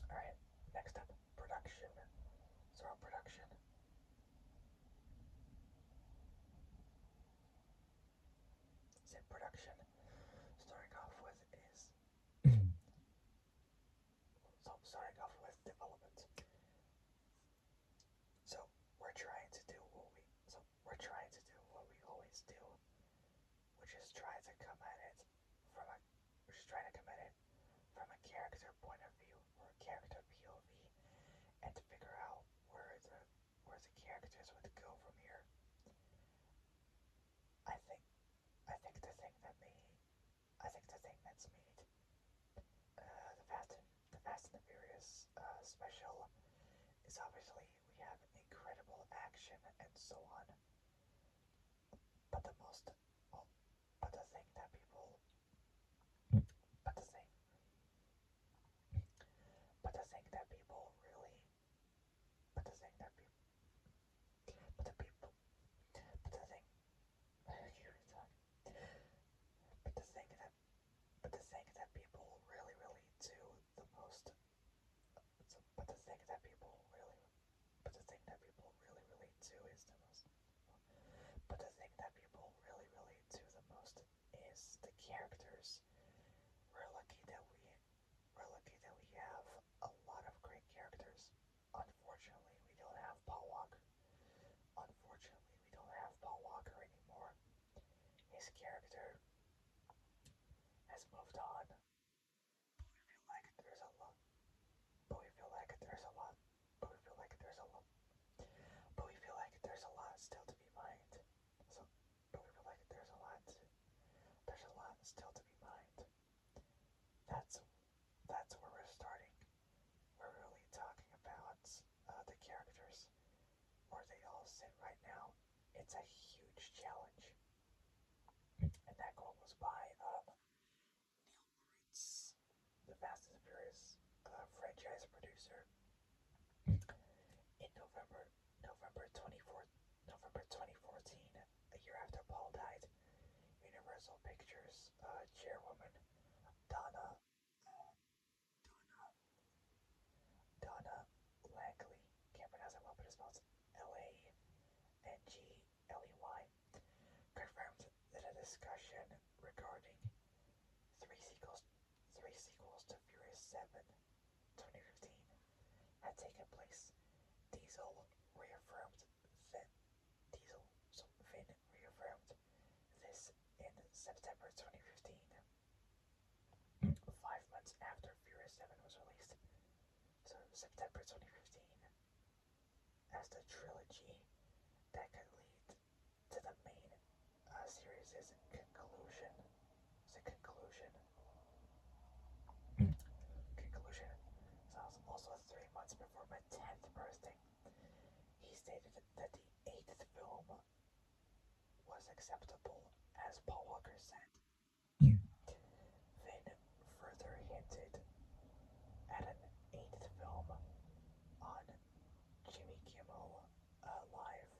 Alright, next up, production. So our production. Say production. Starting off with is starting off with development. So we're trying to do what we always do, which is try to come at it from a which is trying to come at it from a character point of view or a character POV and to figure out where the characters would go from here. I think I think the thing that made that's made the Fast and the Furious special is obviously we have incredible action and so on. But the most well, but the thing that people but the thing but the thing that people really but the thing that people but the people but the thing but the thing that but the thing that people really do the most but the thing that people really but the thing that people really do is the most but the thing that people really do the most is the characters. We're lucky that we have a lot of great characters. Unfortunately, we don't have Paul Walker. Unfortunately, we don't have Paul Walker anymore. His character has moved on. We feel like there's a lot. But we feel like there's a lot. But we feel like there's a lot. But we feel like there's a lot still to be mined. So, but we feel like there's a lot. There's a lot still to be mined. That's where we're starting. We're really talking about the characters, where they all sit right now. It's a huge challenge, and that quote was by Neil Moritz, the Fast and Furious franchise producer, in November 2014, a year after Paul died. Universal Pictures chairwoman Donna Donna Langley, can't pronounce it well, but it spells Langley, confirmed that a discussion regarding three sequels to Furious 7 2015 had taken place. Diesel reaffirmed that Diesel so Vin reaffirmed this in September 2015, 5 months after Furious 7 was released. So September 2015, as the trilogy that could lead to the main series' conclusion. The conclusion. Conclusion. So also 3 months before my 10th birthday. He stated that the 8th film was acceptable, as Paul Walker said. Vin further hinted at an 8th film on Jimmy Kimmel Live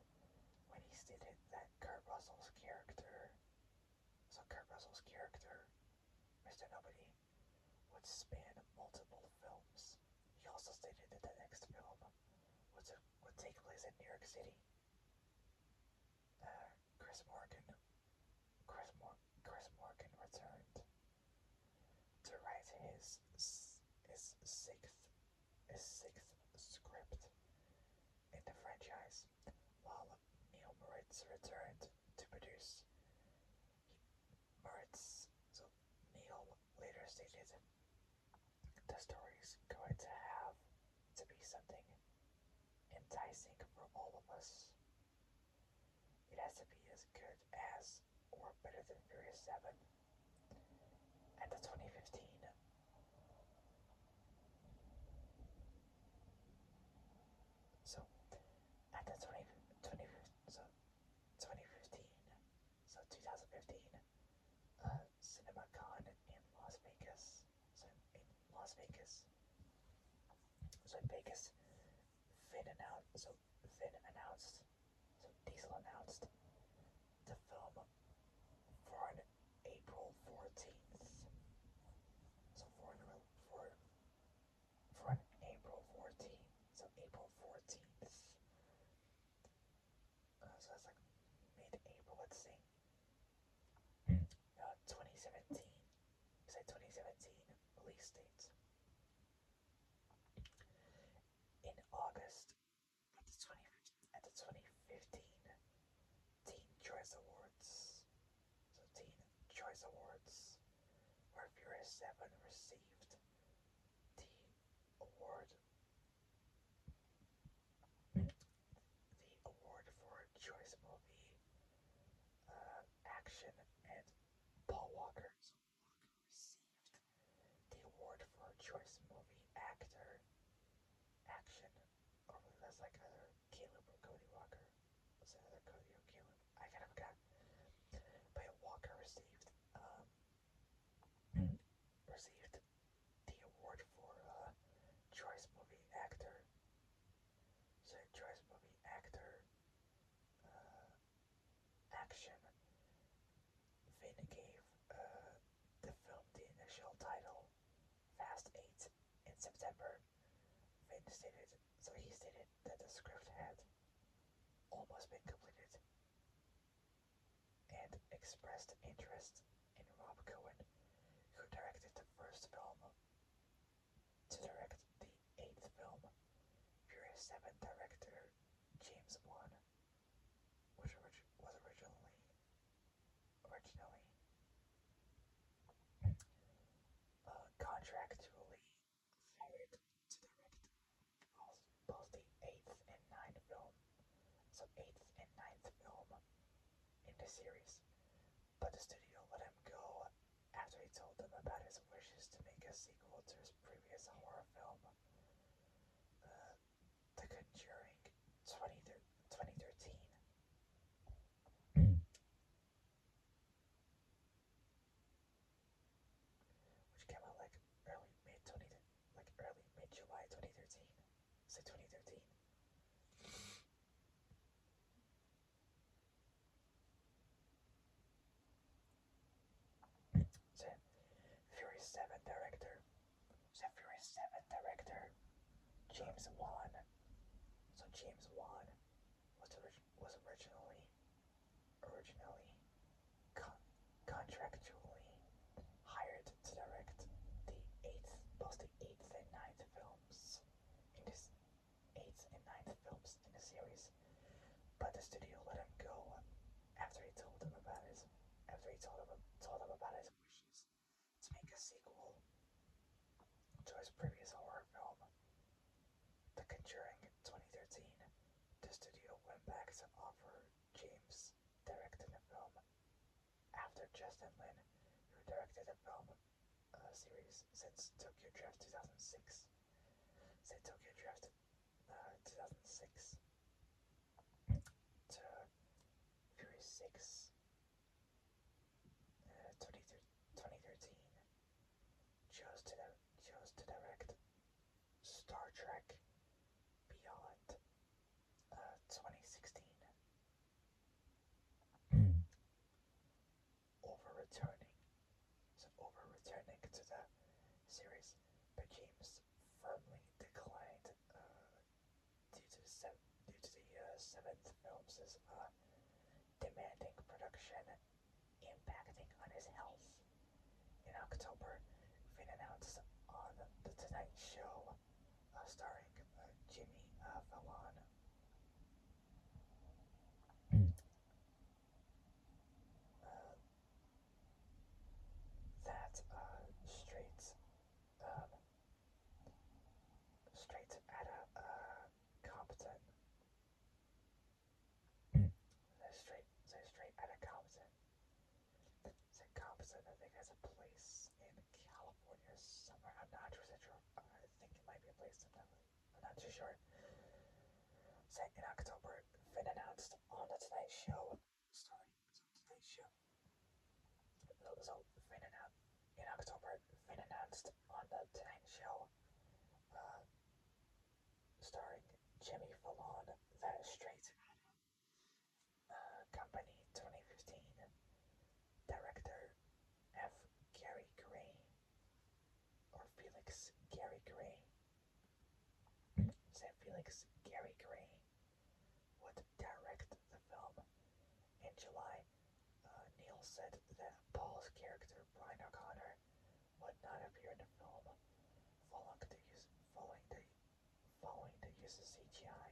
when he stated that Kurt Russell's character, Mr. Nobody, would span multiple films. He also stated that the next film would take place in New York City. Chris Morgan returned to write his sixth script in the franchise, while Neil Moritz returned to produce better than Furious 7. At the 2015, so at the 2015, so 2015, CinemaCon in Las Vegas. So in Las Vegas, so in Vegas, Vin announced, so Diesel announced the film for an April 14th. So for an April 14th. So April 14th. So that's like mid-April, let's see. 2017. Say 2017 release date. In August, at the 2015 Teen Choice Awards. So Teen Choice Awards, where Furious 7 received the award, for Choice Movie, Action, and Paul Walker. So Walker received the award for Choice Movie Actor, Action, or that's like either Caleb or Cody Walker. Was it either Cody or Caleb? I kind of forgot. But Walker received received the award for Choice Movie Actor. So Choice Movie Actor, Action. Vin gave the film the initial title, Fast 8, in September. He stated that the script had almost been completed and expressed interest in Rob Cohen, who directed the first film, to direct the 8th film. Furious 7 director James Wan, which was originally contractually hired to direct both the 8th and 9th film, so 8th and 9th film in the series, but the studio let him go after he told them about his wishes to make a sequel to his previous horror film, The Conjuring 2013. Which came out like early mid July 2013. Say 2013. So Fury 7 director. So Fury 7 director James Wan. So James Wan was originally contractually hired to direct both the 8th and 9th films in this 8th and 9th films in the series, but the studio let him go after he told them about his wishes to make a sequel to his previous horror film, The Conjuring 2013. The studio went back to offer James directing the film after Justin Lin, who directed the film series since Tokyo Drift 2006. Since Tokyo Drift 2006 to Fury 6 2013, chose to direct Star Trek Beyond 2016. over returning to the series, but James firmly declined due to the seventh film's demanding production impacting on his health. In October, Finn announced on The Tonight Show, starring Jimmy Fallon, that straight out of Compton, straight out of Compton, I'm not sure. I think it might be a place. I'm not too sure. So in October, Finn announced on the Tonight Show. Sorry, Tonight Show. So Finn announced in October. Finn announced on the Tonight Show, uh, starring Jimmy Fallon, that Straight Company 2015 director F. Gary Gray, or Felix Gary Gray. Said Felix Gary Gray would direct the film. In July, Neil said that Paul's character, Brian O'Connor, would not appear in the film following the use of CGI.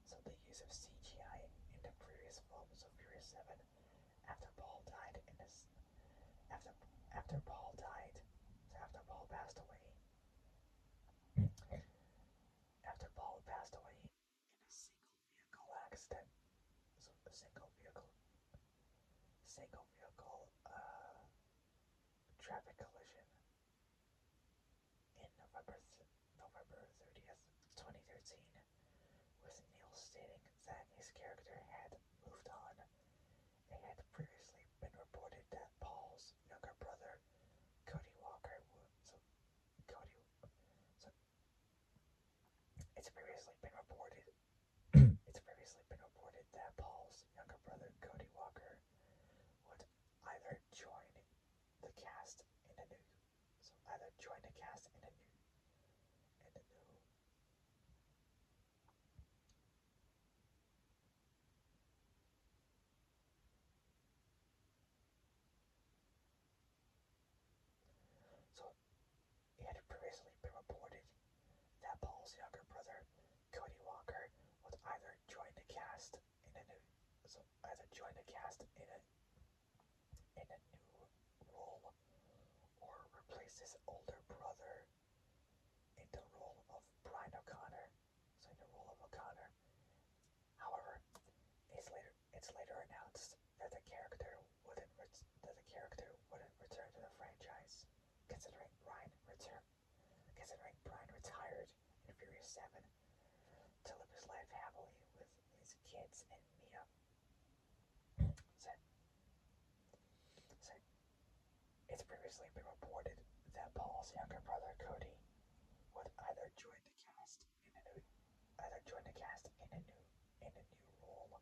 So the use of CGI in the previous films of Furious 7 after Paul died in this after Paul died, so after Paul passed away. After Paul passed away in a single vehicle accident. So a single vehicle traffic collision in November 30th, 2013, with Neil stating that his character had moved on. It had previously been reported that Paul's younger brother, Cody Walker, it's previously been reported that Paul's younger brother, Cody Walker, would either join the cast in a new in the new so it had previously been reported that Paul's younger brother, Cody Walker, would either join the cast in a new role, or replace his older brother in the role of Brian O'Connor. So in the role of O'Connor. However, it's later announced that the character wouldn't return to the franchise, considering Brian retired in Furious 7 to live his life happily with his kids and Mia. So, so it's previously been reported that Paul's younger brother Cody would either join the cast in a new role,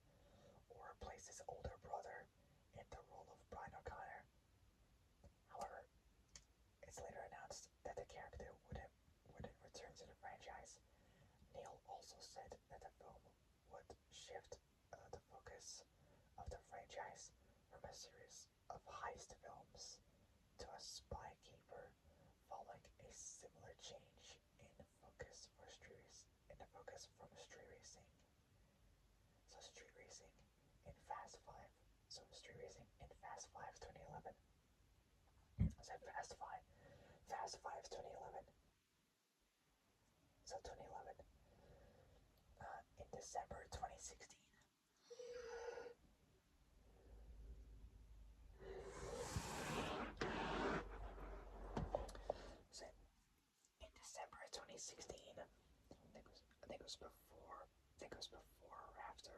or replace his older brother in the role of Brian O'Connor. However, it's later announced that the character wouldn't return to the franchise. Neil also said that the film would shift the focus of the franchise from a series of heist films to a spy caper, following a similar change in focus from street racing. So street racing in Fast 5. So street racing in Fast 5 2011. So Fast 5 2011. So 2011. In December 2016. So in December 2016, I think it was before or after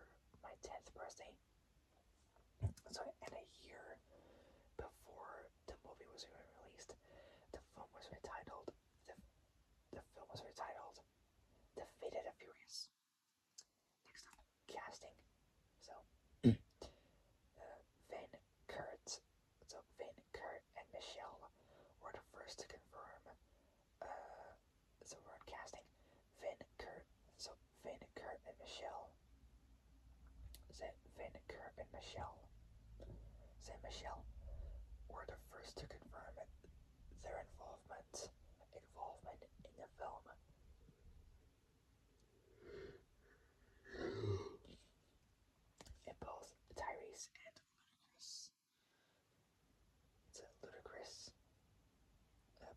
my 10th birthday. So and a year before the movie was even released, the film was retitled The Fate of the Furious. Next up, casting. So Kurt, and Michelle were the first to confirm. So we're on casting. Finn, Kurt, and Michelle. Michelle were the first to confirm their involvement in the film. And both Tyrese and Ludacris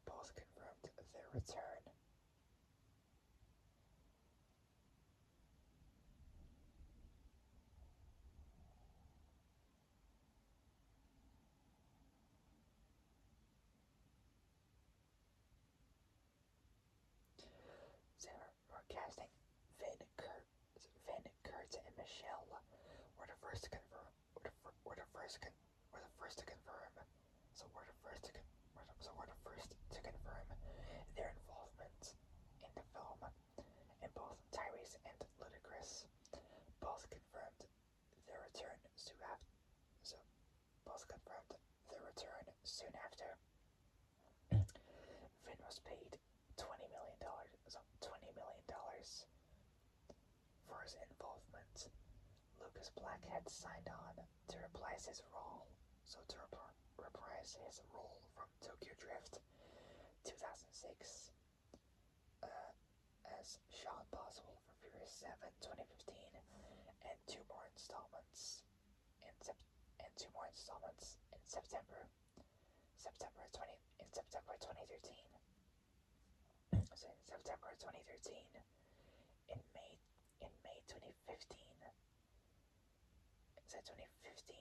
both confirmed their return. Michelle were the first to confirm. Were the first were the first to confirm. So we're the first to we're the first to confirm their involvement in the film, and both Tyrese and Ludacris both confirmed their return soon after. So both confirmed their return soon after. Finn was paid $20 million. So $20 million for his involvement. Lucas Black had signed on to reprise his role. So to reprise his role from Tokyo Drift 2006 as Sean Possible for Furious 7 2015, and two more installments and two more installments in September 2013. So in September 2013, in May 2015, so 2015,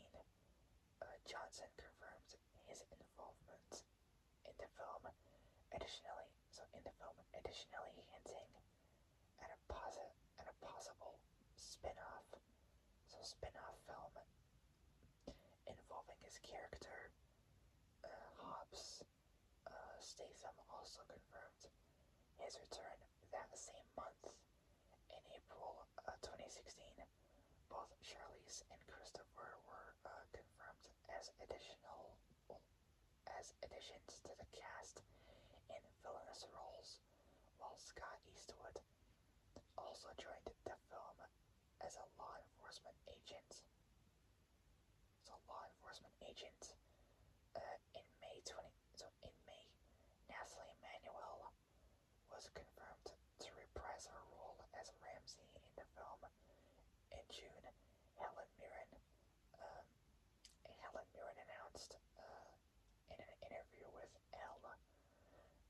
Johnson confirmed his involvement in the film. Additionally hinting at a possible spin-off, film involving his character, Hobbs. Statham also confirmed his return that same month. In April 2016, both Charlize and Christopher were confirmed as additions to the cast in villainous roles, while Scott Eastwood also joined the film as a law enforcement agent. In May, Nathalie Manuel was confirmed to reprise her role as Ramsey in the film. In June, Helen Mirren announced in an interview with Elle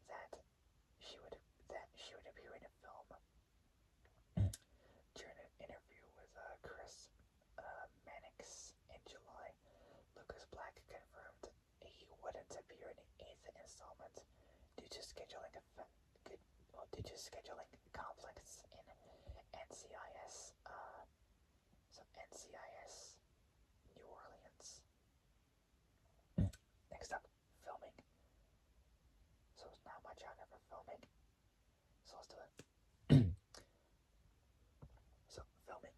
that she would appear in the film. During an interview with Chris Mannix in July, Lucas Black confirmed he wouldn't appear in the 8th installment due to scheduling conflicts in NCIS. NCIS New Orleans. Next up, filming. So it's not much on for filming. So let's do it. So filming,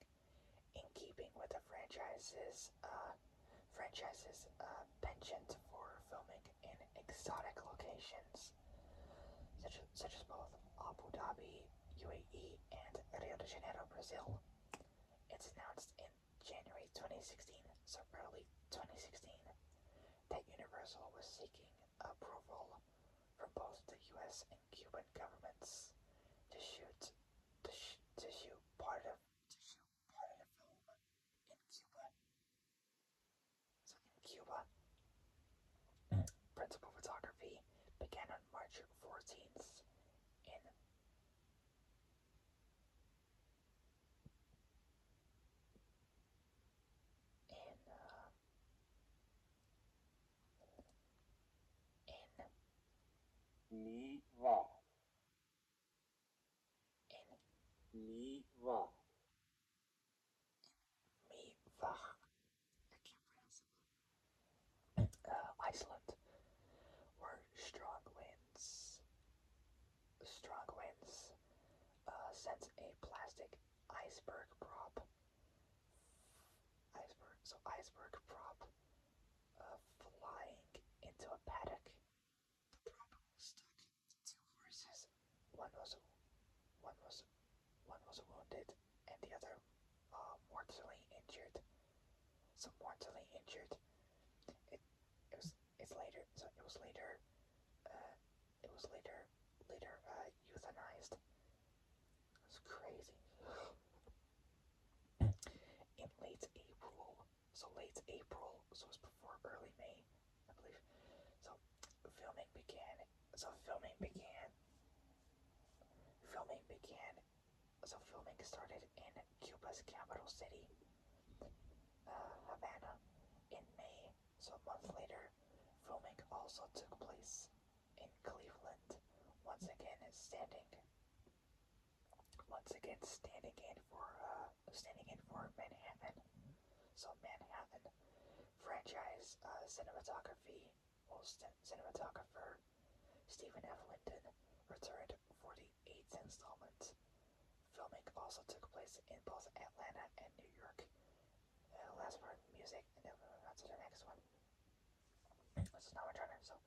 in keeping with the franchise's penchant for filming in exotic locations, such as both Abu Dhabi, UAE, and Rio de Janeiro, Brazil. It's announced in January 2016, so early 2016, that Universal was seeking approval from both the US and Cuban governments to shoot part of the film in Cuba. So in Cuba, principal photography began on March 14th in Niva. in Niva. Mivach, I can't pronounce it. Iceland, where strong winds sent a plastic iceberg prop flying into a paddock. The prop stuck two horses. One was one was one was wounded, and the other mortally injured. So mortally injured. It it was it's later. So it was later. Euthanized. It was crazy. In late April. So late April. So it was before early May, I believe. So filming began. Filming started in Cuba's capital city, Havana, in May. So a month later, filming also took place in Cleveland, once again standing in for standing in for Manhattan. So Manhattan franchise cinematography, well, cinematographer Stephen F. Linden returned for the 8th installment. Filming also took place in both Atlanta and New York. Last part, music, and then we'll move on to the next one. This is not my turn. So,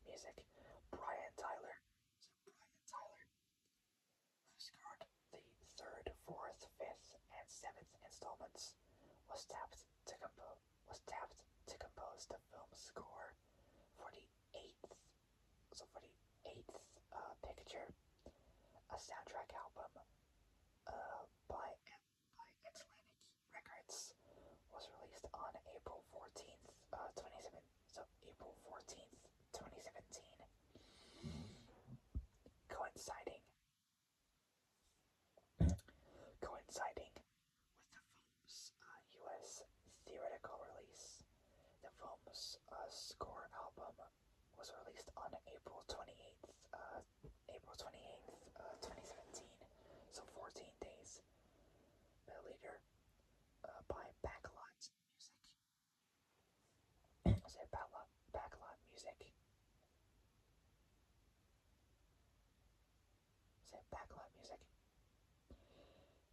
music. Brian Tyler. So Brian Tyler, who scored the 3rd, 4th, 5th, and 7th installments, was tapped to compose the film score for the 8th. So for the 8th picture, a soundtrack album by Atlantic Records was released on April 14th, 2017, coinciding coinciding with the film's U.S. theatrical release. The film's score album was released on April 28th, 2017, so 14 days later, by Backlot Music. Say Backlot Music. Say Backlot Music.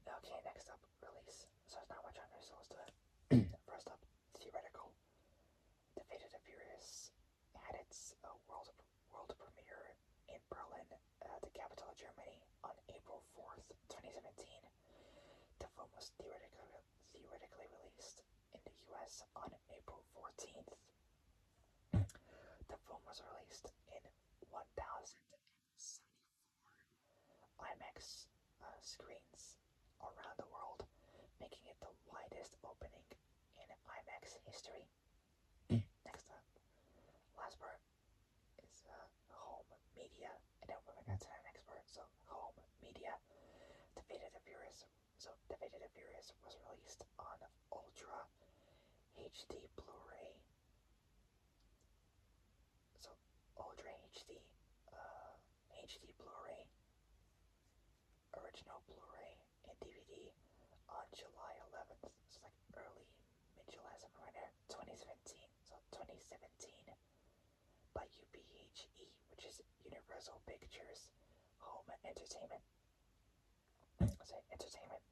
Okay, next up, release. So it's not much on there, so let's do it. First up, Theoretical. The Fate of the Furious had its world premiere in Berlin, the capital of Germany, on April 4th, 2017. The film was theoretically released in the US on April 14th. The film was released in 1,074 IMAX screens around the world, making it the widest opening in IMAX history. Next up, last part is home media, and then we're going to the next part. So home media, The Fate of the Furious. So The Fate of the Furious was released on Ultra HD Blu-ray. So Ultra HD, HD Blu-ray, original Blu-ray, and DVD on July 11th. So like early, mid-July, something right there. 2017. So 2017 by UPHE, which is Universal Pictures Home Entertainment. Say entertainment.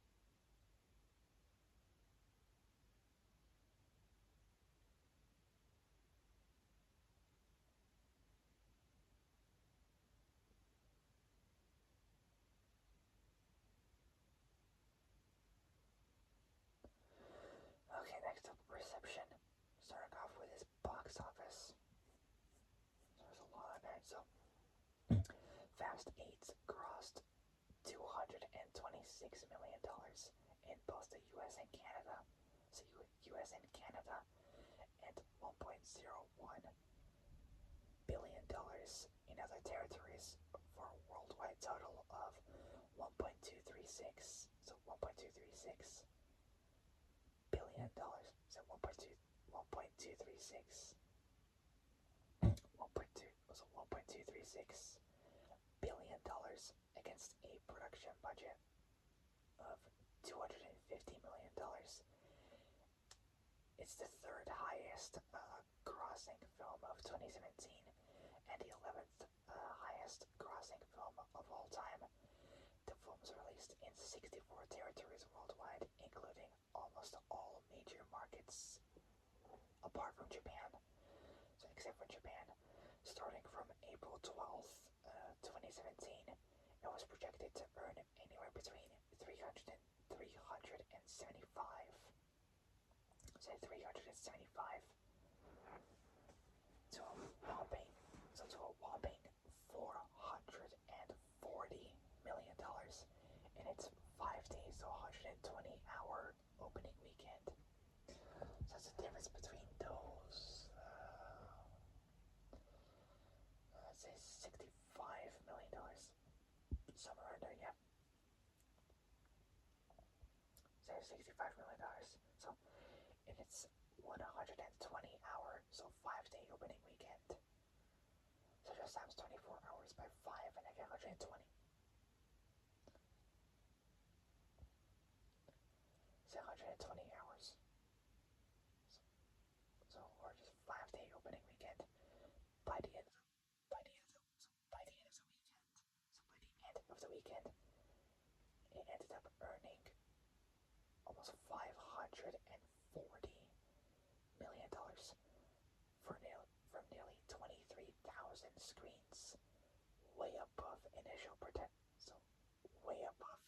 Okay, next up, reception. Starting off with his box office. There's a lot on there. So, Fast 8 grossed $226 million in both the US and Canada. So, US and Canada, and $1.01 billion in other territories for a worldwide total of 1.236. So, $1.236 billion. So 1.236 billion dollars against a production budget of $250 million. It's the 3rd highest grossing film of 2017 and the 11th highest grossing film of all time. The film was released in 64 territories worldwide, including almost all major markets apart from Japan. So except for Japan, starting from April 12th, 2017, it was projected to earn anywhere between 300 and 375. Say 375 to a whopping $440 million in its 5 days to 120-hour opening weekend. So that's the difference between those. Let's say $65 million. Somewhere around there, yeah. So $65 million. So in its 120-hour, so 5-day opening weekend. So just times 24 hours by 5 and I get 120. the end by the end of by the end of the weekend, it ended up earning almost $540 million from nearly 23,000 screens, way above initial project. So way above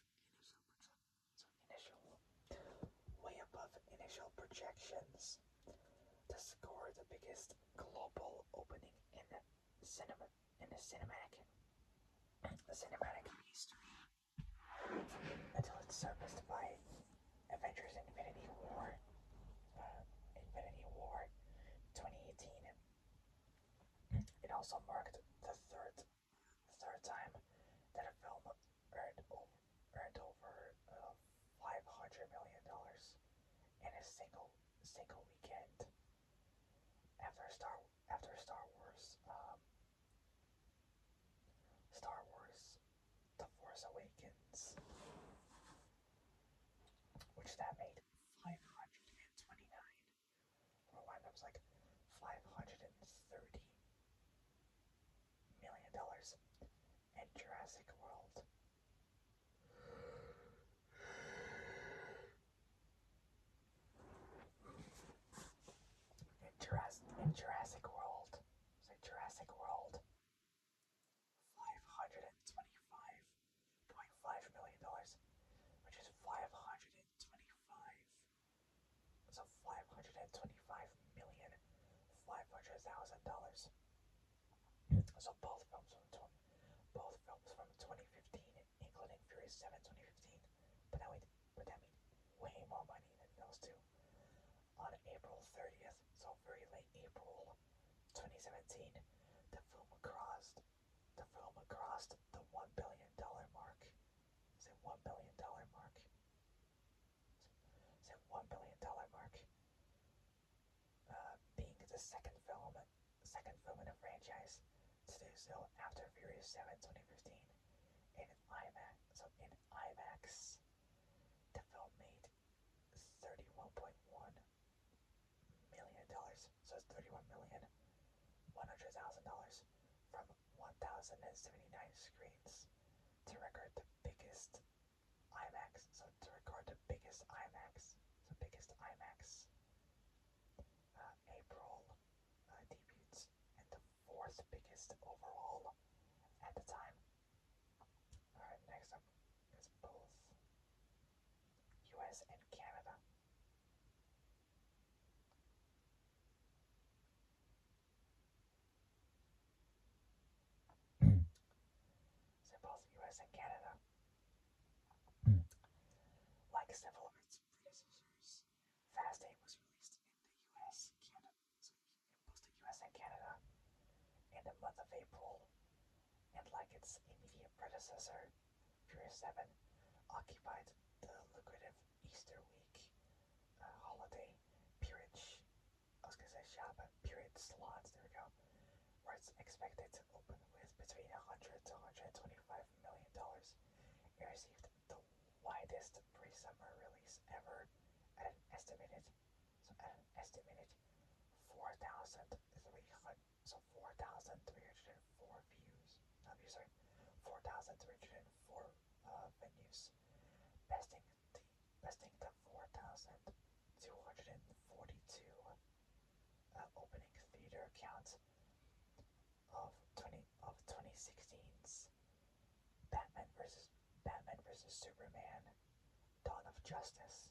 initial way above initial projections to score the biggest global opening in cinema in the cinematic history until it's surpassed by Avengers Infinity War 2018. It also marked the third time that a film earned over $500 million in a single weekend after Star Wars, Star Wars The Force Awakens, which that made 529, or one that was like $530 million, and Jurassic World. Jurassic World, $525.5 million, which is 525,500,000. So both films from 2015, including Furious 7 2015, but that made way more money than those two. On April 30th, so very late April 2017, the film crossed the $1 billion mark. Is it $1 billion mark? Is it $1 billion mark? Being the second film in a franchise to do so after Furious 7 2015 in IMAX. So in IMAX, the film made $31.1 million. So it's $31,100,000 from 1,079 screens to record the biggest IMAX. So to record the biggest IMAX. So biggest IMAX April debuts, and the fourth biggest overall at the time. Alright, next up is both US and Canada. So both US and Canada. Like several of its predecessors, Fast 8 was released in the US, Canada, so in both the US and Canada in the month of April, and like its immediate predecessor, Furious 7 occupied the lucrative Easter week holiday period. I was gonna say shop, period slots. There we go. Where it's expected to open with between $100 to $125 million. It received the widest pre-summer release ever at an estimated 4,304 views. Sorry, 4,304 venues, besting the 4,242 opening theater count of 2016's Batman vs Superman: Dawn of Justice.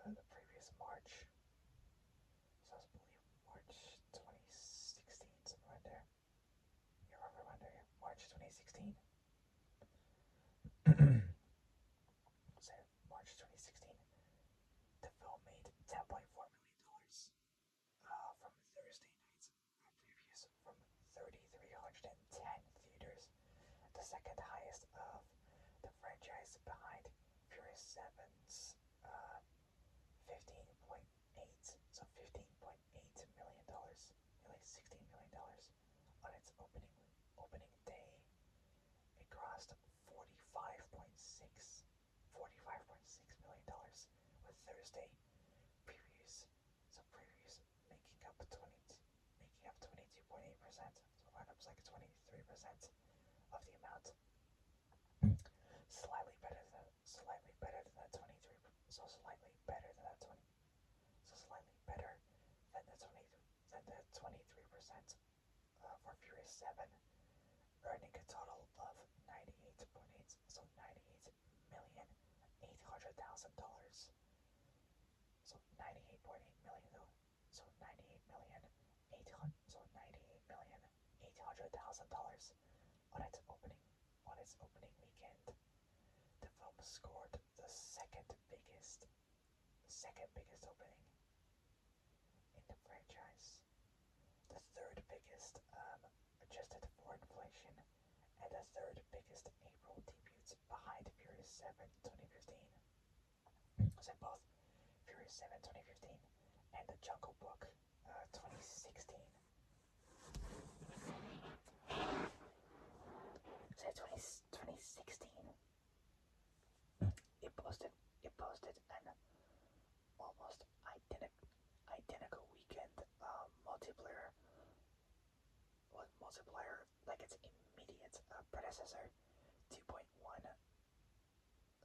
The previous March, so I believe March 2016, somewhere right there. Yeah, right around there. March 2016. So March 2016, the film made $10.4 million from Thursday nights previews from 3,310 theaters, the second highest of the franchise behind Furious 7's 15.8, so $15.8 million, nearly $16 million on its opening day. It grossed $45.6 $45.6 million with Thursday previews. So previews making up 20. 23.8%. So roundups like 23% of the amount. Slightly better than that 23. So slightly better than that 20. So slightly better than the 23% for Furious 7, earning a total of 98.8. So $98,800,000. So 98.8 million. So 98,800,000 on its opening weekend. The film scored the second biggest opening in the franchise, the third biggest adjusted for inflation, and the third biggest April debut behind Furious 7 2015. So both Furious 7 2015 and The Jungle Book 2016. So 2016, it posted an almost identical weekend multiplier like its immediate predecessor, 2.1,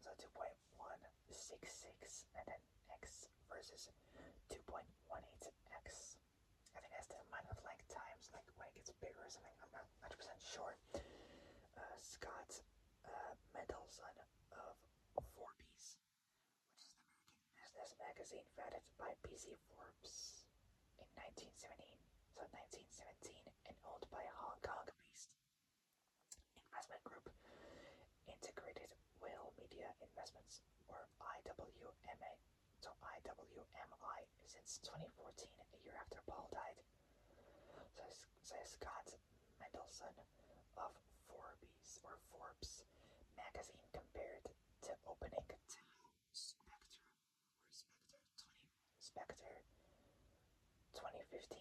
so 2.166, and then X versus 2.18X. I think that's the amount of like times like when it gets bigger or something. I'm not 100% sure. Scott Mendelson of Forbes, which is an American business magazine founded by PC Forbes in 1917, and owned by Hong Kong-based investment group Integrated Whale Media Investments, or IWMA. So IWMI since 2014, a year after Paul died. Says Scott Mendelson of Forbes magazine compared to opening to Spectre 2015.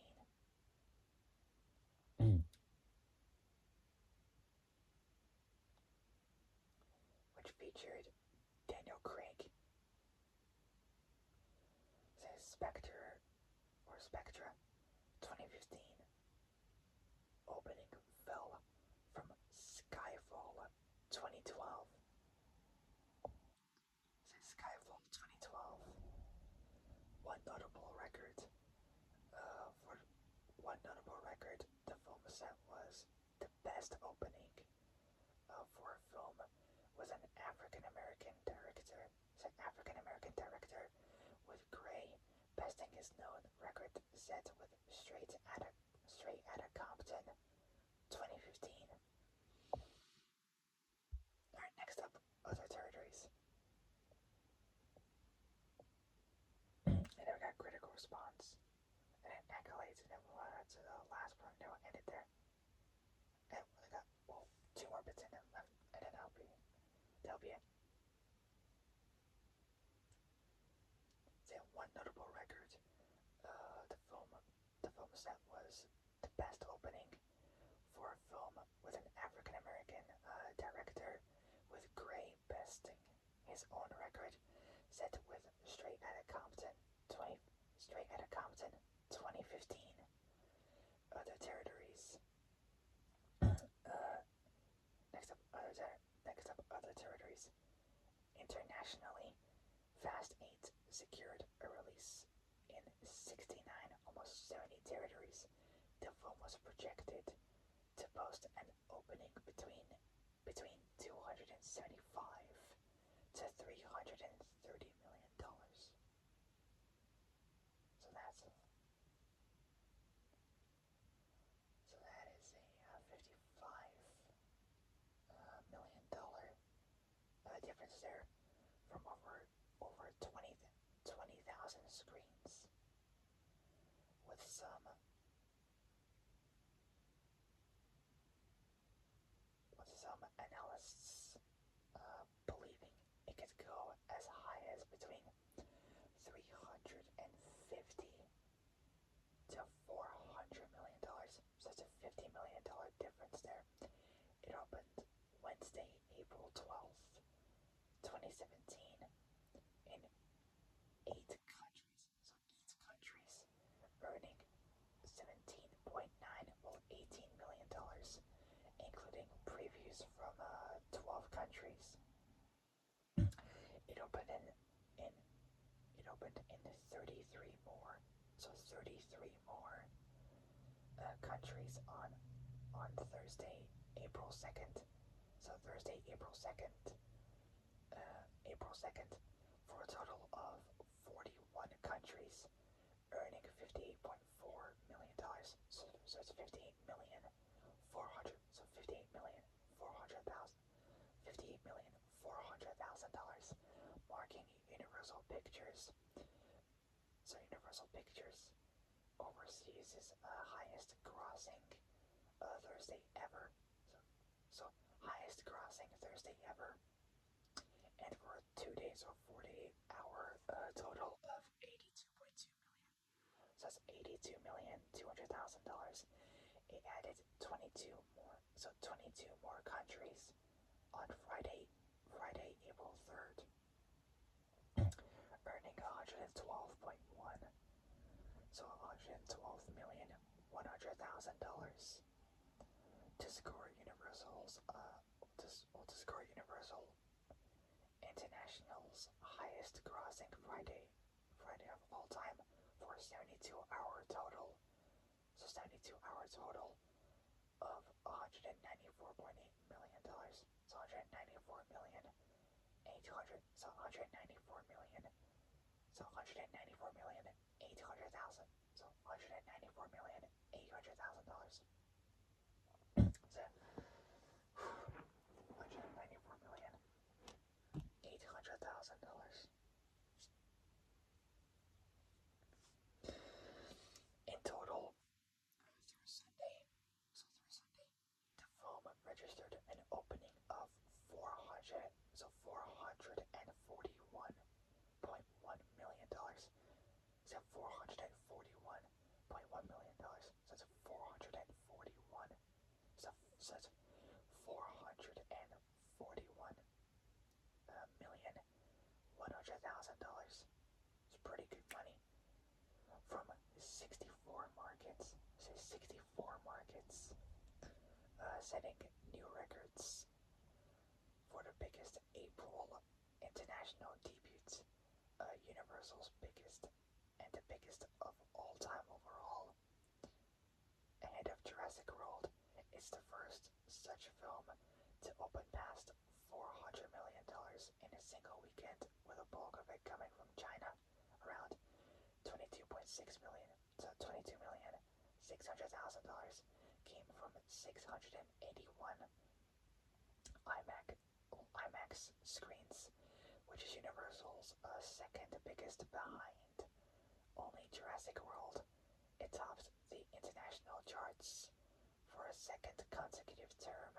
Which featured Daniel Craig. Says Spectra 2015 opening fell from Skyfall 2012. Says Skyfall 2012. One notable record the film set was the best opening for a film with an African American director. It's an African American director with Gray besting his known record set with Straight Outta Compton 2015. Alright, next up, other territories. And then we got critical response. And then accolades, and then we'll to the last part, and then we'll end it there. And we got, well, 2 more bits in them left, and then that'll be it. So one notable record, the film set was the best opening for a film with an African American director, with Gray besting his own record set with Straight Outta Compton 2015. Other territories. Next up, other territories. Internationally, Fast 8 secured a release in 69, almost 70 territories. The film was projected to post an opening between $275 to $330 million. So that is a $55 million difference there, from over 20,000 screens, with some analysts believing it could go as high as between $350 to $400 million. So that's a $50 million difference there. It opened Wednesday, April 12th, 2017, in 8 countries. So 8 countries, earning 17.9, well, opened in 33 more. So 33 more countries on Thursday, April 2nd. So Thursday, April 2nd, April 2nd, for a total of 41 countries, earning $58.4 million. So it's 58 million 400. So 58 million 400,000. $58,400,000, marking Universal Pictures. So Universal Pictures overseas is highest grossing Thursday ever. So highest grossing Thursday ever, and for 2 days or 48-hour total of 82.2 million. So that's $82,200,000. It added 22 more, so 22 more countries on Friday, April 3rd, earning 112.1, so $112,100,000 to score Universal's, to score Universal International's highest grossing Friday of all time for 72-hour total. So 72-hour total of $194.8 million. So 194 million 800. So 194 million. So 194 million 800,000. So 194 million $800,000. So 194 million $800,000 in total through Sunday. So through Sunday, the film registered an opening of 441.1 million dollars. So $441.1 million. So it's 441. So it's 441,100,000. It's pretty good money from 64 markets. So 64 markets, setting new records for the biggest April international debuts, Universal's biggest and the biggest of all time overall. Ahead of Jurassic World, it's the first such film to open past $400 million in a single weekend, with a bulk of it coming from China, around 22.6 million. So $22,600,000 came from 681 IMAX screens, which is Universal's second biggest, behind only Jurassic World. It topped the international charts for a second consecutive term,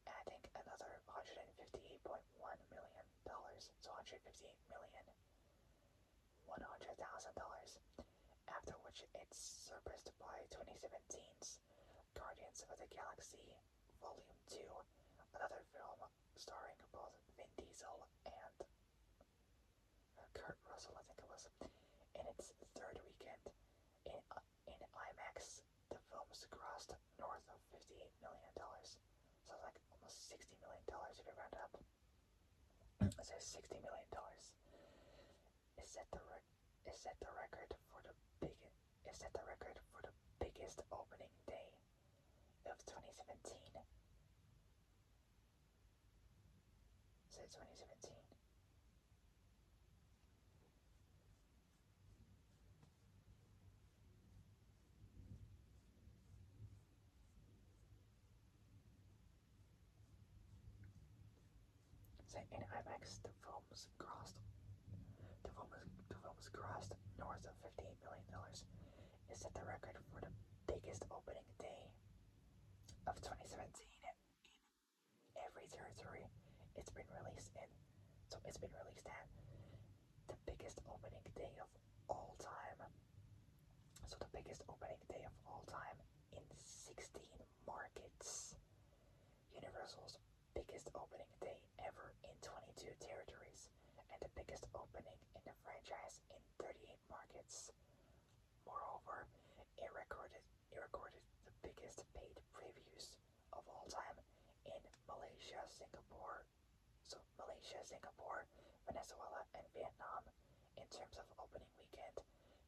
adding another $158.1 million. So $158,100,000, after which it's surpassed by 2017's Guardians of the Galaxy Volume 2, another film starring both Vin Diesel and Kurt Russell, I think it was, in its third weekend. In IMAX, the film's grossed north of $58 million. So like almost $60 million if you round up. So $60 million is set the record for the biggest opening day of 2017. So 2017. So in IMAX, the film's grossed north of $58 million. It set the record for the biggest opening day of 2017 in every territory it's been released in. So it's been released at the biggest opening day of all time. So the biggest opening day of all time in 16 markets. Universal's biggest opening day ever in 22 territories, and the biggest opening in the franchise in 38 markets. Moreover, it recorded the biggest paid previews of all time in Malaysia, Singapore, Venezuela, and Vietnam in in terms of opening weekend,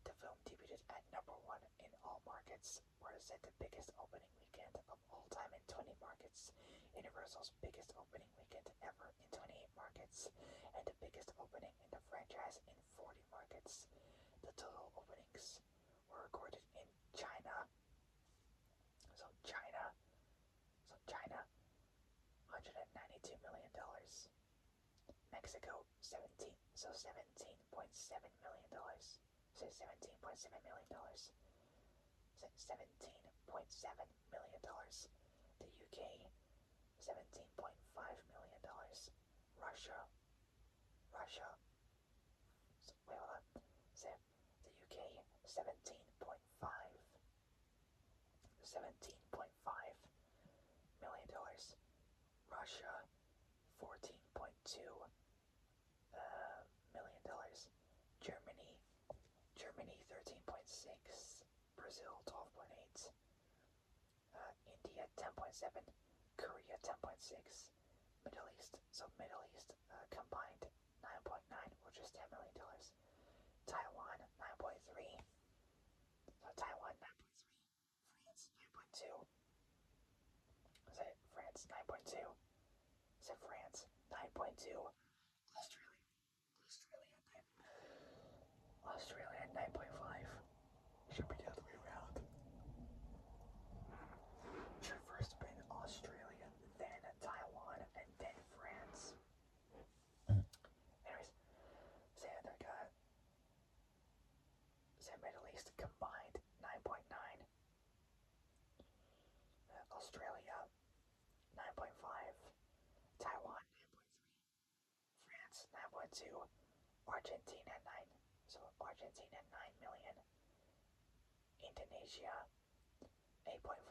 the film debuted at #1 in all markets, or is it the biggest opening weekend of all time in 20 markets, Universal's biggest opening weekend ever in 28 markets, and the biggest opening in the franchise in 40 markets. The total openings were recorded in China. So China, $192 million. Mexico, 17.7 million dollars. So $17.7 million. $17.7 million. The UK, $17.5 million. Russia. So, wait, hold on. So the UK, 17.5 million dollars. Russia, $14.2 million. Germany, 13.6. Brazil, 12.8. India, 10.7. Korea, 10.6. Middle East, combined 9.9, which is $10 million. Taiwan, 9.3. So Taiwan, 9.3. France, 9.2. Is it France, 9.2? Is it France, 9.2? Australia, 9.5. Should be the other way around. Should first have been Australia, then Taiwan, and then France. Anyways, Middle East combined 9.9. Australia, 9.5. Taiwan, 9.3. France, 9.2. Argentina, 9. So Argentina, 9 million. Indonesia, 8.5.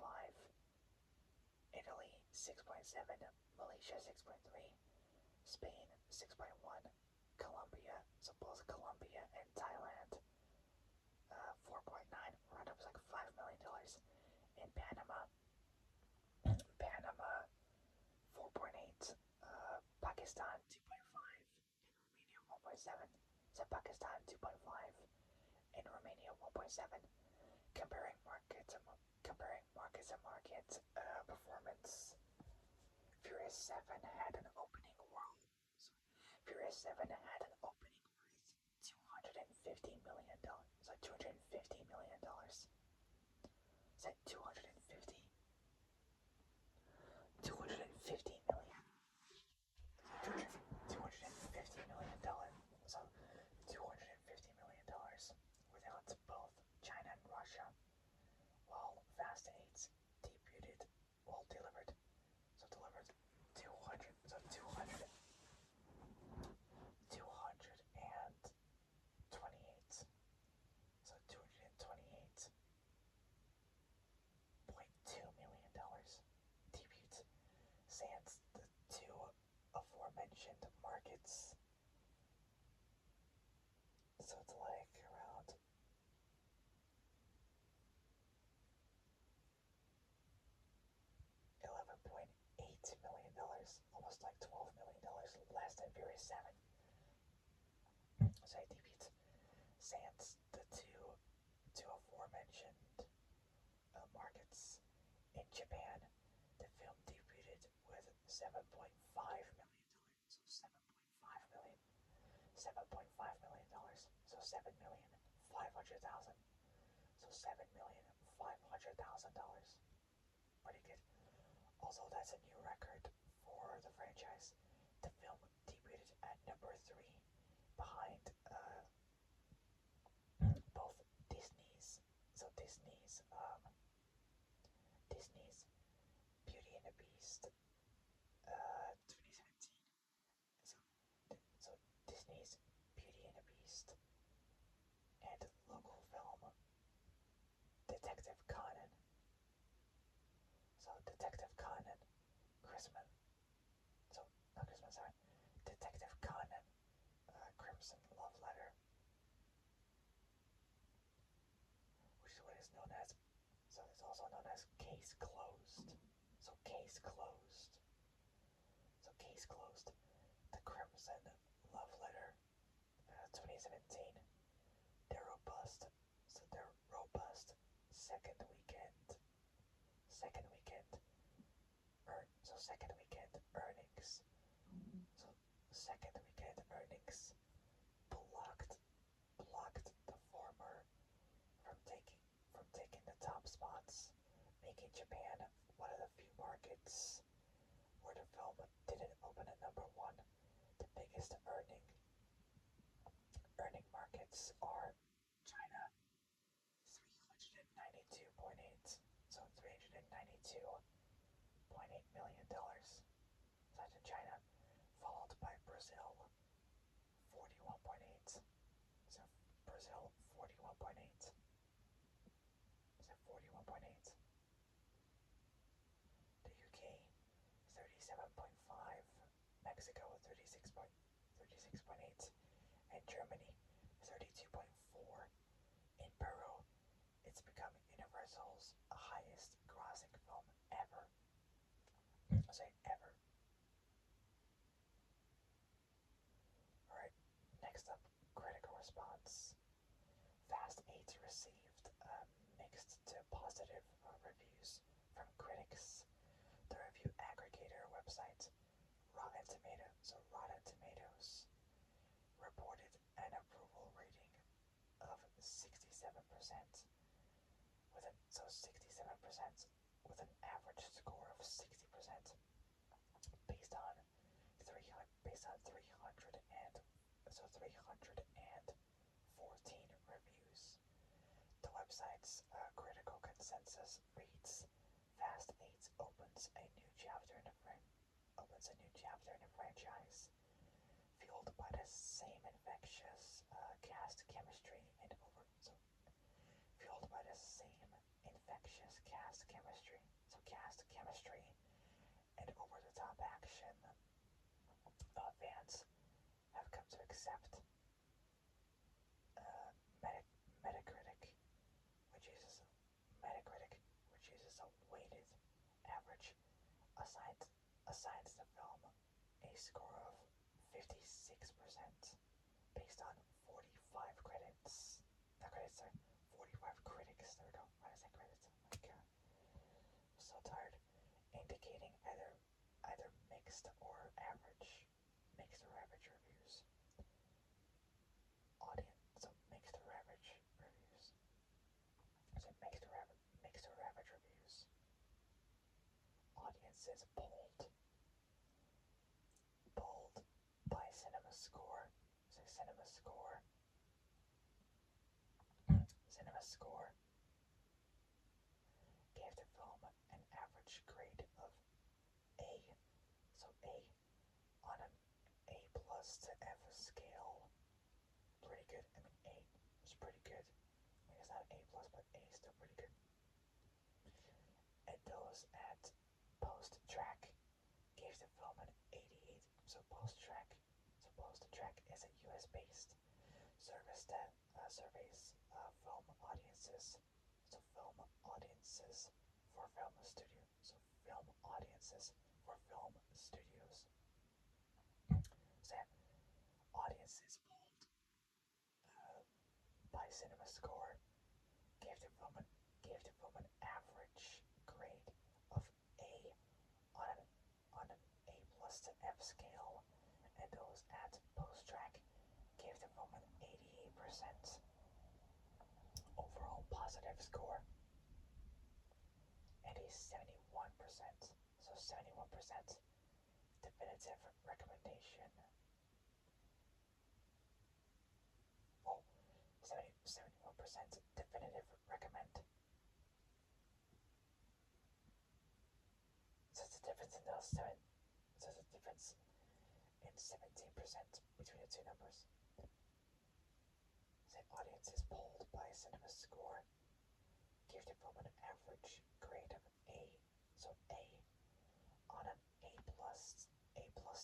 Italy, 6.7. Malaysia, 6.3. Spain, 6.1. Colombia, so both Colombia and Thailand, 4.9. Round up is like $5 million. In Panama, 4.8. Pakistan, 2.5. In Romania, 1.7. So Pakistan, 2.5. In Romania, 1.7. Comparing markets and market performance. Furious 7 had an opening world. So Furious 7 had an opening worth $250 million. So $250 million. Is that 250? $250 million. $250 million. So $250 million without both China and Russia. While Fast 8 delivered 200, so 228, so $228.2 million debut, sans the two aforementioned markets. So it's like around $11.8 million, almost like $12 million less than Furious 7. So I debuted sans the two aforementioned markets. In Japan, the film debuted with $7.5 million. So $7.5 million. $7.5 million. So $7,500,000. So $7,500,000. Pretty good. Also, that's a new record for the franchise. The film debuted at #3, behind both Disney's Beauty and the Beast 2017. So Disney's Beauty and the Beast and local film Detective Conan. So Detective Conan, Christmas. So not Christmas, sorry. Detective Conan, Crimson Love Letter, which is what is known as. So it's also known as Case Closed. So Case Closed. So Case Closed. The Crimson Love Letter, 2017. 2017. Their robust, their robust second weekend, second weekend, second weekend earnings, so second weekend earnings blocked the former from taking the top spots, making Japan one of the few markets where the film didn't open at number one. The biggest earning markets are China, 392.8, so $392.8 million. That's in China, followed by Brazil, 41.8. So Brazil, 41.8. So 41.8. The UK, 37.5. Mexico, 36.8. And Germany, 32.4. In Peru, it's become Universal's highest grossing film ever. I'll say ever. Alright, next up, critical response. Fast 8 received mixed to positive reviews from critics. The review aggregator website Rotten Tomatoes reported an approval rating of 67%, 67% with an average score of 60% based on 314 reviews. The website's critical consensus reads: Fast 8 opens a new chapter in the franchise, fueled by the same infectious cast chemistry and over-the-top action. Fans have come to accept. Metacritic, which uses a weighted average, assigns the film a score of 56% based on 45 credits. Not credits, sorry, 45 critics. There we go. Why did I say credits? Oh my god, I'm so tired. Indicating either mixed or average reviews. Mixed or average reviews. So mixed or average reviews. Audiences polled by CinemaScore. So CinemaScore gave the film an average grade of A. So A on an A plus to F scale. Pretty good. I mean, A is pretty good. I mean, it's not A plus, but A is still pretty good. And those at Post-Track gave the film an 88. So Post-Track is a US-based service that surveys film audiences. So film audiences for film studios. So audiences polled by CinemaScore gave the film an average grade of A on an A plus to F scale, and those at Post-Track gave the film an 88% overall positive score and a 71%, so 71% definitive recommendation. Oh, 71% definitive recommend. So it's a difference in those seven. So it's a difference in 17% between the two numbers. The audiences polled by CinemaScore gave the film an average grade of A, so A on an A plus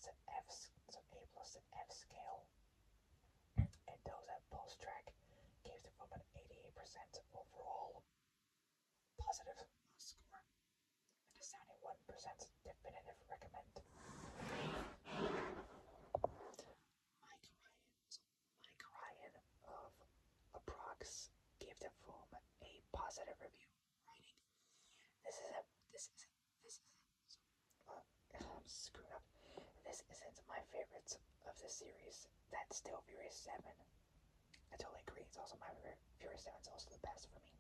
to F, so A plus to F scale. And those at Post-Track gave the film an 88% overall positive score and a 71% definitive recommend. Mike Ryan it's still Furious 7. I totally agree. It's also my favorite. Furious 7 is also the best for me.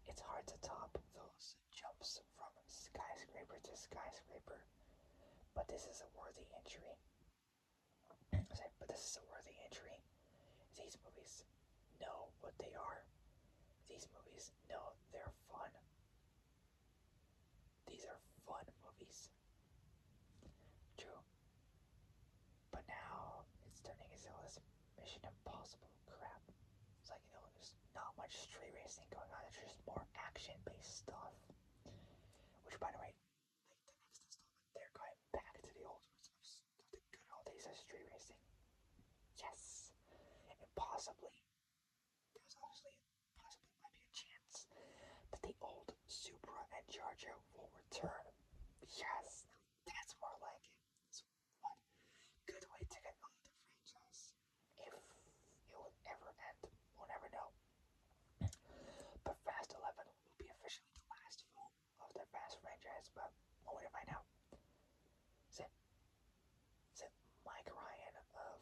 It's hard to top those jumps from skyscraper to skyscraper, but this is a worthy entry. But this is a worthy entry. These movies know what they are. These movies know they're fun. These are fun movies. True. But now it's turning into all this Mission Impossible crap. It's like, there's not much street racing going on. It's just more action-based stuff. Which, by the way, like the next installment, they're going back to the old roots of the good old days of street racing. Yes! And possibly, there's obviously, possibly might be a chance that the old Supra and Charger will return. Yes! That's more like it. It's one good way to get out of the franchise. If it will ever end, we'll never know. But Fast 11 will be officially the last film of the Fast franchise, but we'll wait to find out. So Mike Ryan of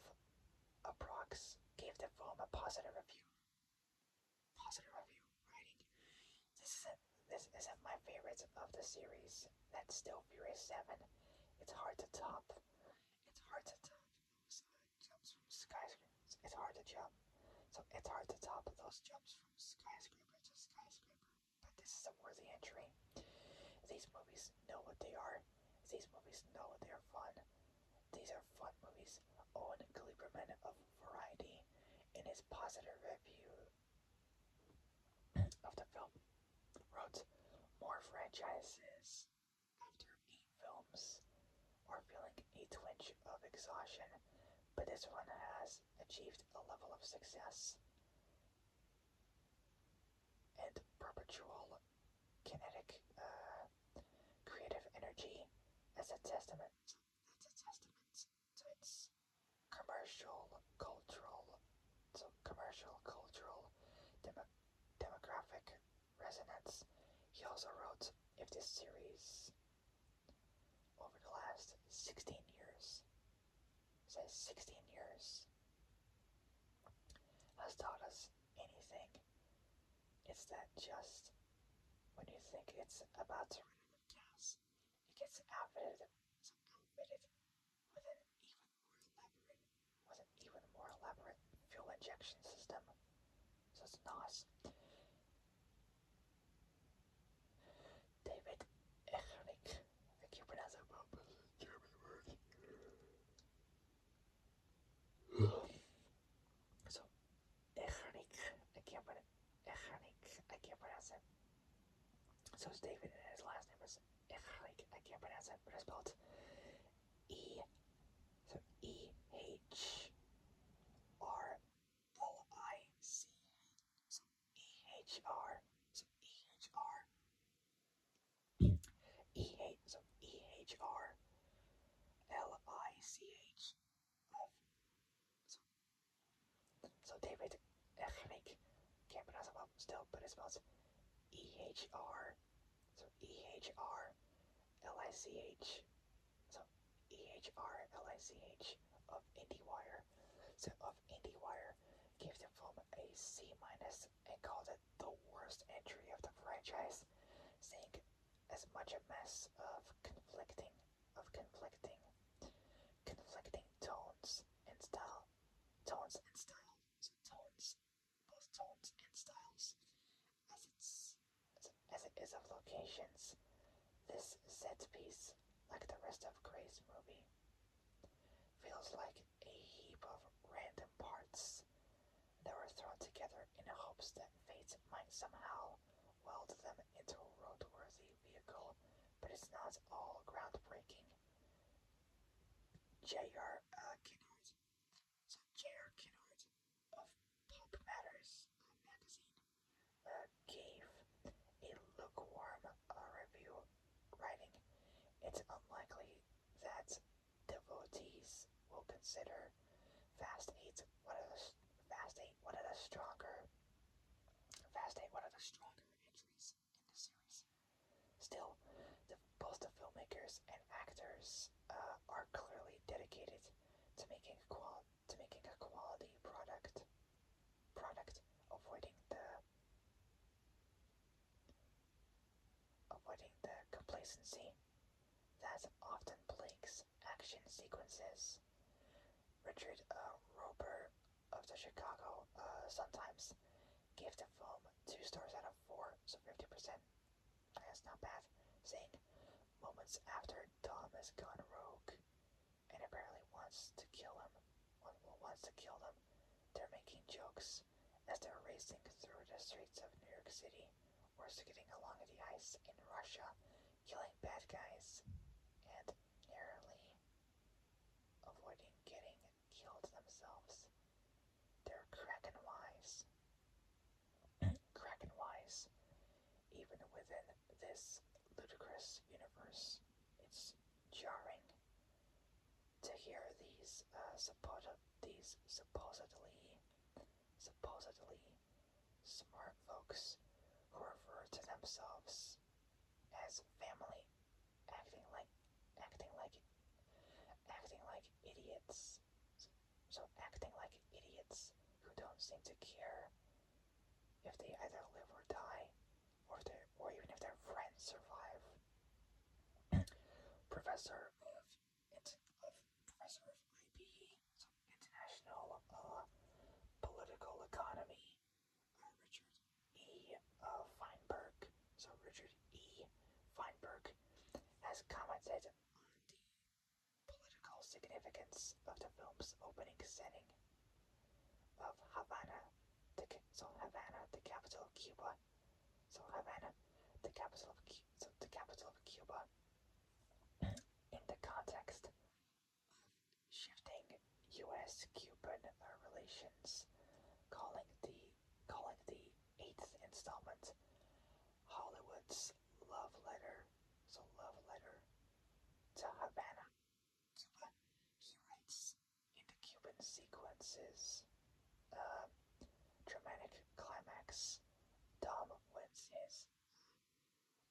Approx gave the film a positive review. Writing. This isn't my favorite of the series. That's still Furious 7. It's hard to top. It's hard to top those jumps from skyscrapers. It's hard to jump. So it's hard to top those jumps from skyscraper to skyscraper. But this is a worthy entry. These movies know what they are. These movies know they're fun. These are fun movies. Owen Gleiberman of Variety, in his positive review of the film, wrote, "More franchises after 8 films are feeling a twinge of exhaustion, but this one has achieved a level of success and perpetual kinetic creative energy as a testament. That's a testament to its commercial, cultural, demographic resonance." He also wrote, "If this series over the last 16 years, says 16 years, has taught us anything, it's that just when you think it's about to run out of gas, it gets outfitted with an even more elaborate fuel injection system." So it's nice. David Echnik, I can't pronounce that well, but it's a German word. So Echnik, I can't pronounce it. So it's David, and his last name is Echnik. I can't pronounce it, but it's spelled E. So EHRLIC. So EHR. So EHR. So EHRLICH. So David Echnik. Can't pronounce it well still, but it spells EHR. So EHRLICH. So EHRLICH of IndieWire. So of IndieWire gave the film a C- and called it the worst entry of the franchise, saying as much a mess of conflicting tones and style tones and style so tones both tones and styles as it is of locations. This set piece, like the rest of Gray's movie, feels like a heap of random parts that were thrown together in hopes that fate might somehow weld them into a roadworthy vehicle, but it's not all groundbreaking. J.R. Kennard, J.R. Kennard of Pop Matters magazine, gave a lukewarm review, writing, "It's unlikely that devotees will consider Fast 8 one of the stronger entries in the series. Still, both the filmmakers and actors are clearly dedicated to making inconsistency that often plagues action sequences. Richard Roper of the Chicago Sun-Times gave the film 2 stars out of 4, so 50%. That's not bad. Saying, moments after Dom has gone rogue and apparently wants to kill him, they're making jokes as they're racing through the streets of New York City or skating along the ice in Russia, killing bad guys and narrowly avoiding getting killed themselves. They're Kraken wise. Kraken wise. Even within this ludicrous universe, it's jarring to hear these supposedly smart folks who refer to themselves as family acting like acting like idiots. So acting like idiots who don't seem to care if they either live or die, or even if their friends survive. Professor Professor of IPE, so International Political Economy, Richard E. Feinberg. So Richard E. Feinberg has commented on the political significance of the film's opening setting of Havana, the capital of Cuba. So Havana, the capital of Cuba, in the context of shifting U.S.-Cuban relations, calling the eighth installment Hollywood's love letter. So love letter to Havana, Cuba. He writes, in the Cuban sequences, dramatic climax, Dom wins his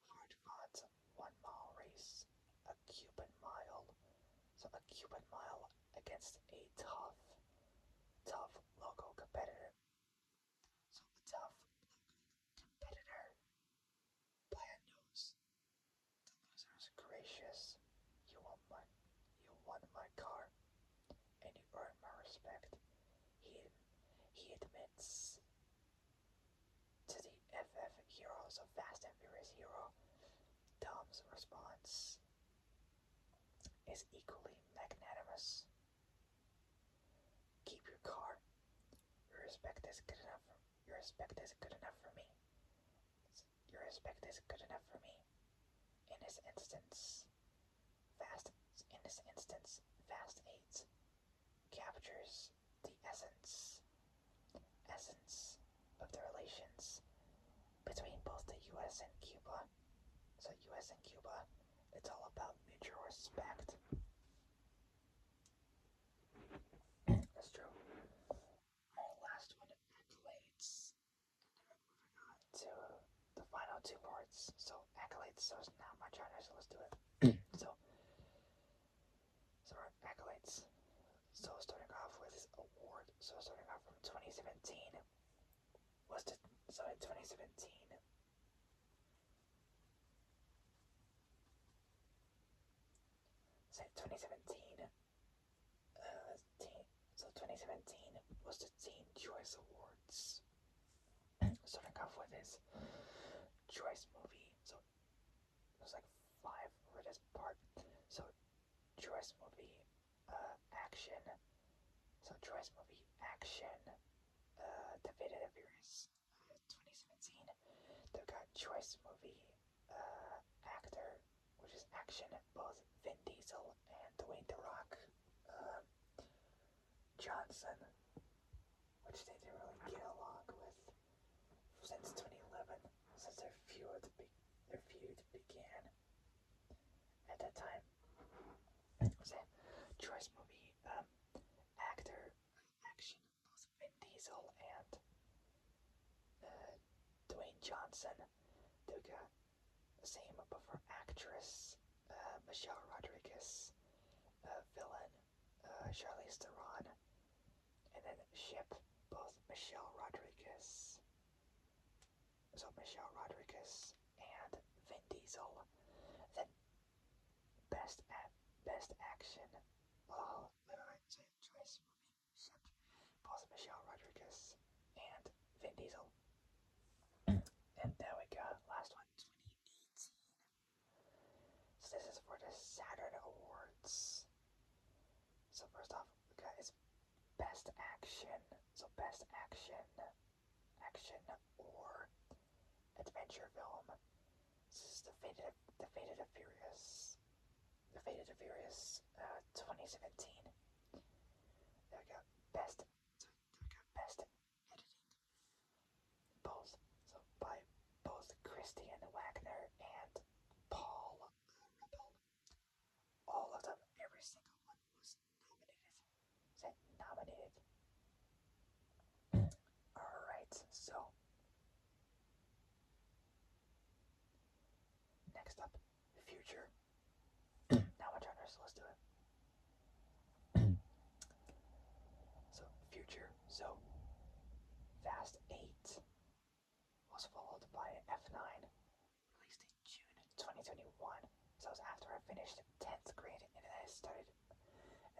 hard-fought 1 mile race, a Cuban mile. So a Cuban mile against a tough local competitor. So a tough local competitor by a nose. The loser's gracious. You won my car, and you earned my respect. He admits to the FF hero, so Fast and Furious hero. Dom's response is equally magnanimous. Keep your car. Your respect is good enough for me. Your respect is good enough for me. In this instance, Fast 8 captures the essence of the relations between both the US and Cuba. So US and Cuba, it's all about mutual respect. That's true. Alright, last one, accolades. Moving on to the final 2 parts. So accolades, so there's not much on there, so let's do it. So accolades. So starting off with this award. So starting off from 2017 was the so in 2017 so 2017 was the Teen Choice Awards. Starting off with his choice movie. So there's like 5 for this part. So choice movie action. So choice movie action. The Fate of Furious 2017. They've got choice movie actor, which is action, both Vin Diesel and Dwayne The Rock Johnson, which they didn't really get along with since 2011, since their feud began at that time. So, choice movie actor action, both Vin Diesel and Dwayne Johnson. They got the same, but for actress Michelle Rodriguez, villain Charlize Theron, and then ship both Michelle Rodriguez. So Michelle Rodriguez and Vin Diesel. Then Best Action. Well, choice movie except both Michelle Rodriguez and Vin Diesel. And then we got last one, 2018. So this is for the Saturn Awards. So first off, we got is Best Action. So Best Action, Action or Adventure Film. This is the Fate of the Furious. The Fate of the Furious 2017. There we go. Best editing. Both. So by both Christian Wagner and Paul Rebel. All of them, every single one was nominated. Nominated. Alright, so next up, Future. Now my turn, so let's do it. So, Future. So, Fast 8 was followed by F9, released in June 2021. So, it was after I finished 10th grade, and then I started.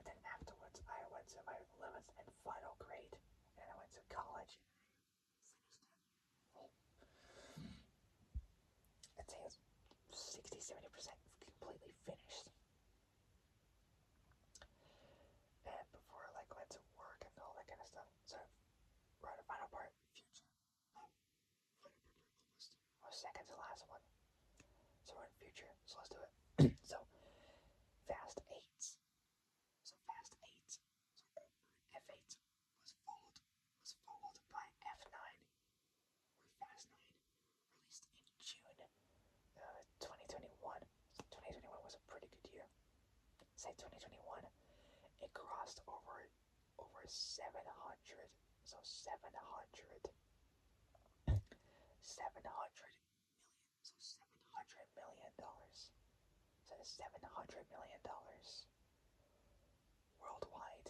And then afterwards, I went to my 11th and final grade, and I went to college. I'd say it's 60-70% completely finished. And before I went to work and all that kind of stuff. So we're at the final part, Future. Our second to last one. So we're in Future, so let's do it. So Fast 8. So Fast 8. So F8 was followed by F9. Or Fast 9, released in June 2021. So 2021 was a pretty good year. Say 2021. It crossed over 700. So 700 million. So $700 million. So $700 million worldwide,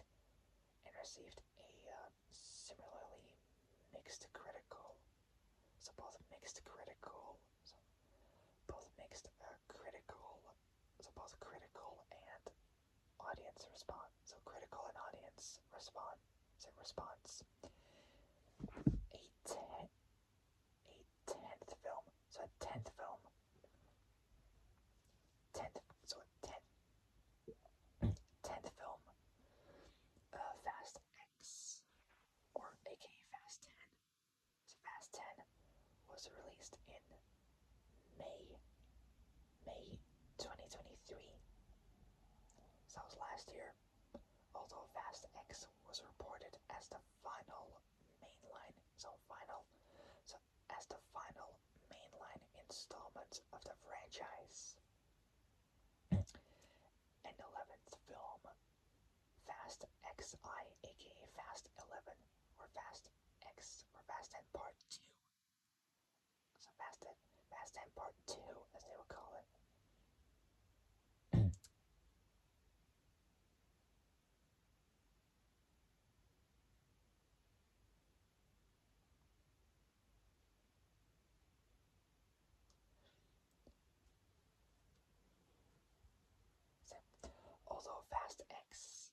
and received a similarly mixed critical. So both mixed critical. So both mixed critical. So both critical and audience response. So critical and audience response. So response. A tenth film. So a tenth film. Tenth film. Fast X, or A.K.A. Fast 10. So Fast 10 was released in May 2023. So that was last year. Although Fast X was reported as the final mainline, as the final mainline installment of the franchise. And 11th film, Fast XI, aka Fast 11, or Fast X, or Fast 10 Part 2. So Fast 10 Part 2, as they would call it. Although Fast X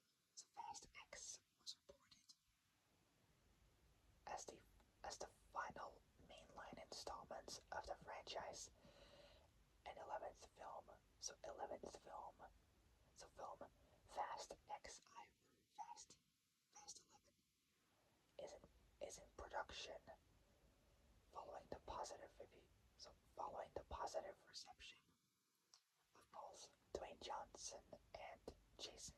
was reported as the final mainline installment of the franchise, and 11th film, so film Fast XI, Fast 11 is in production following the positive reception of both Dwayne Johnson and Jason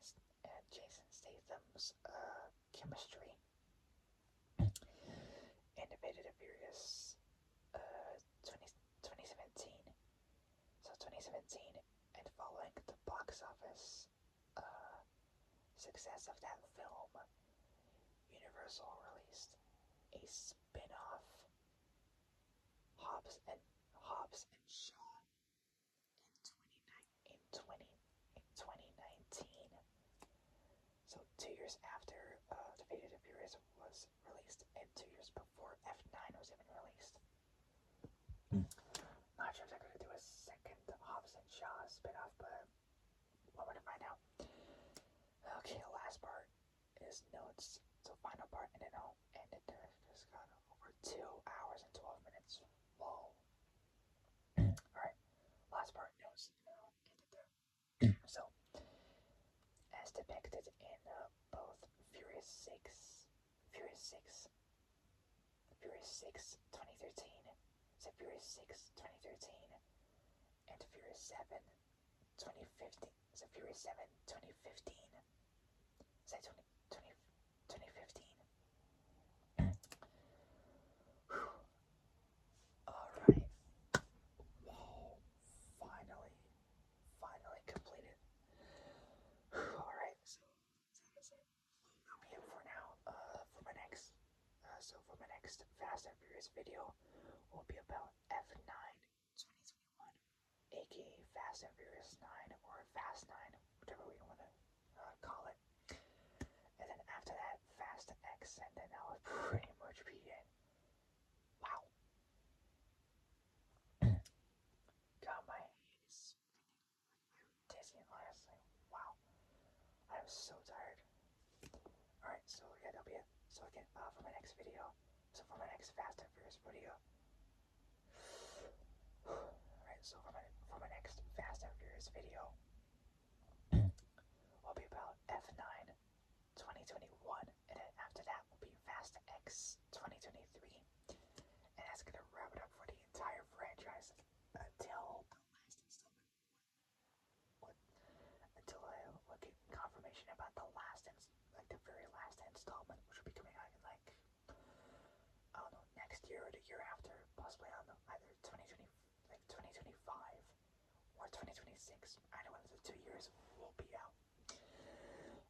Statham's chemistry. Innovated a Furious 2017. So 2017, and following the box office success of that film, Universal released a spin-off, Hobbs and Shaw, in 2019. So 2 years after The Fate of the Furious was released, and 2 years before F9 was even released. Not sure if they're going to do a second Hobbs and Shaw spin-off, but we're going to find out. just notes. So final part, and then I'll end it there. Just got over 2 hours and 12 minutes. Whoa. Alright, last part notes, and I'll end it there. So, as depicted in both Furious 6, Furious 6, Furious 6 2013, so Furious 6 2013, and Furious 7 2015, so Furious 7 2015, say 2015. Alright, whoa, finally, finally completed. Alright, so that's it. That'll be it for now. For my next Fast and Furious video will be about F9 2021, aka Fast and Furious 9 or Fast 9, whatever we want to call it. And then after that, Fast X, and then I'll pretty much be in. Wow. God, my head is dizzy, honestly. Wow. I'm so tired. Alright, so yeah, that'll be it. So again, for my next video, so for my next Fast and Furious video, alright, so for my next Fast and Furious video, will be about F9 2021, and then after that will be Fast X 2023, and that's gonna wrap it up for the entire franchise until the last installment. What? Until I get confirmation about the last, like the very last installment, which will be coming out in like I don't know, next year or the year after, possibly I don't know, either 2020, like 2025 or 2026. Either one of the 2 years will be out.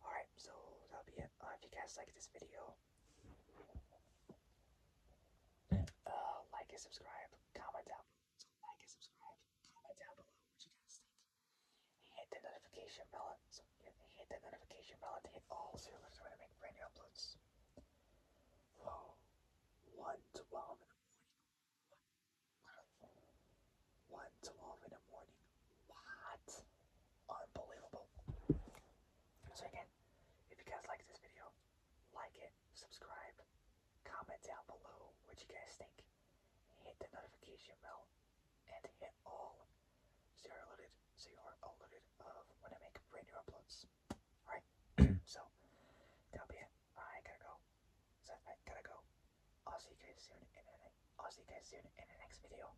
Alright, so that'll be it. If you guys like this video, like and subscribe, comment down below. So like and subscribe, comment down below what you guys think. Hit the notification bell. So hit the notification bell to hit all so you're going to make brand new uploads. Whoa, 1:12 in the morning. 1:12 in the morning. What? Unbelievable. So again, if you guys like this video, like it, subscribe, comment down below what you guys think, hit the notification bell, and hit all so you're alerted of when I make brand new uploads. Alright, so that'll be it. I gotta go. So I gotta go. I'll see you guys soon in the next video.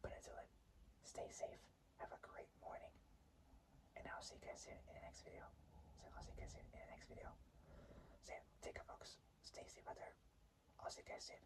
But until then, stay safe, have a great morning, and I'll see you guys soon in the next video. So I'll see you guys soon in the next video. So yeah, take care folks. Stay safe out there. I'll see you guys soon.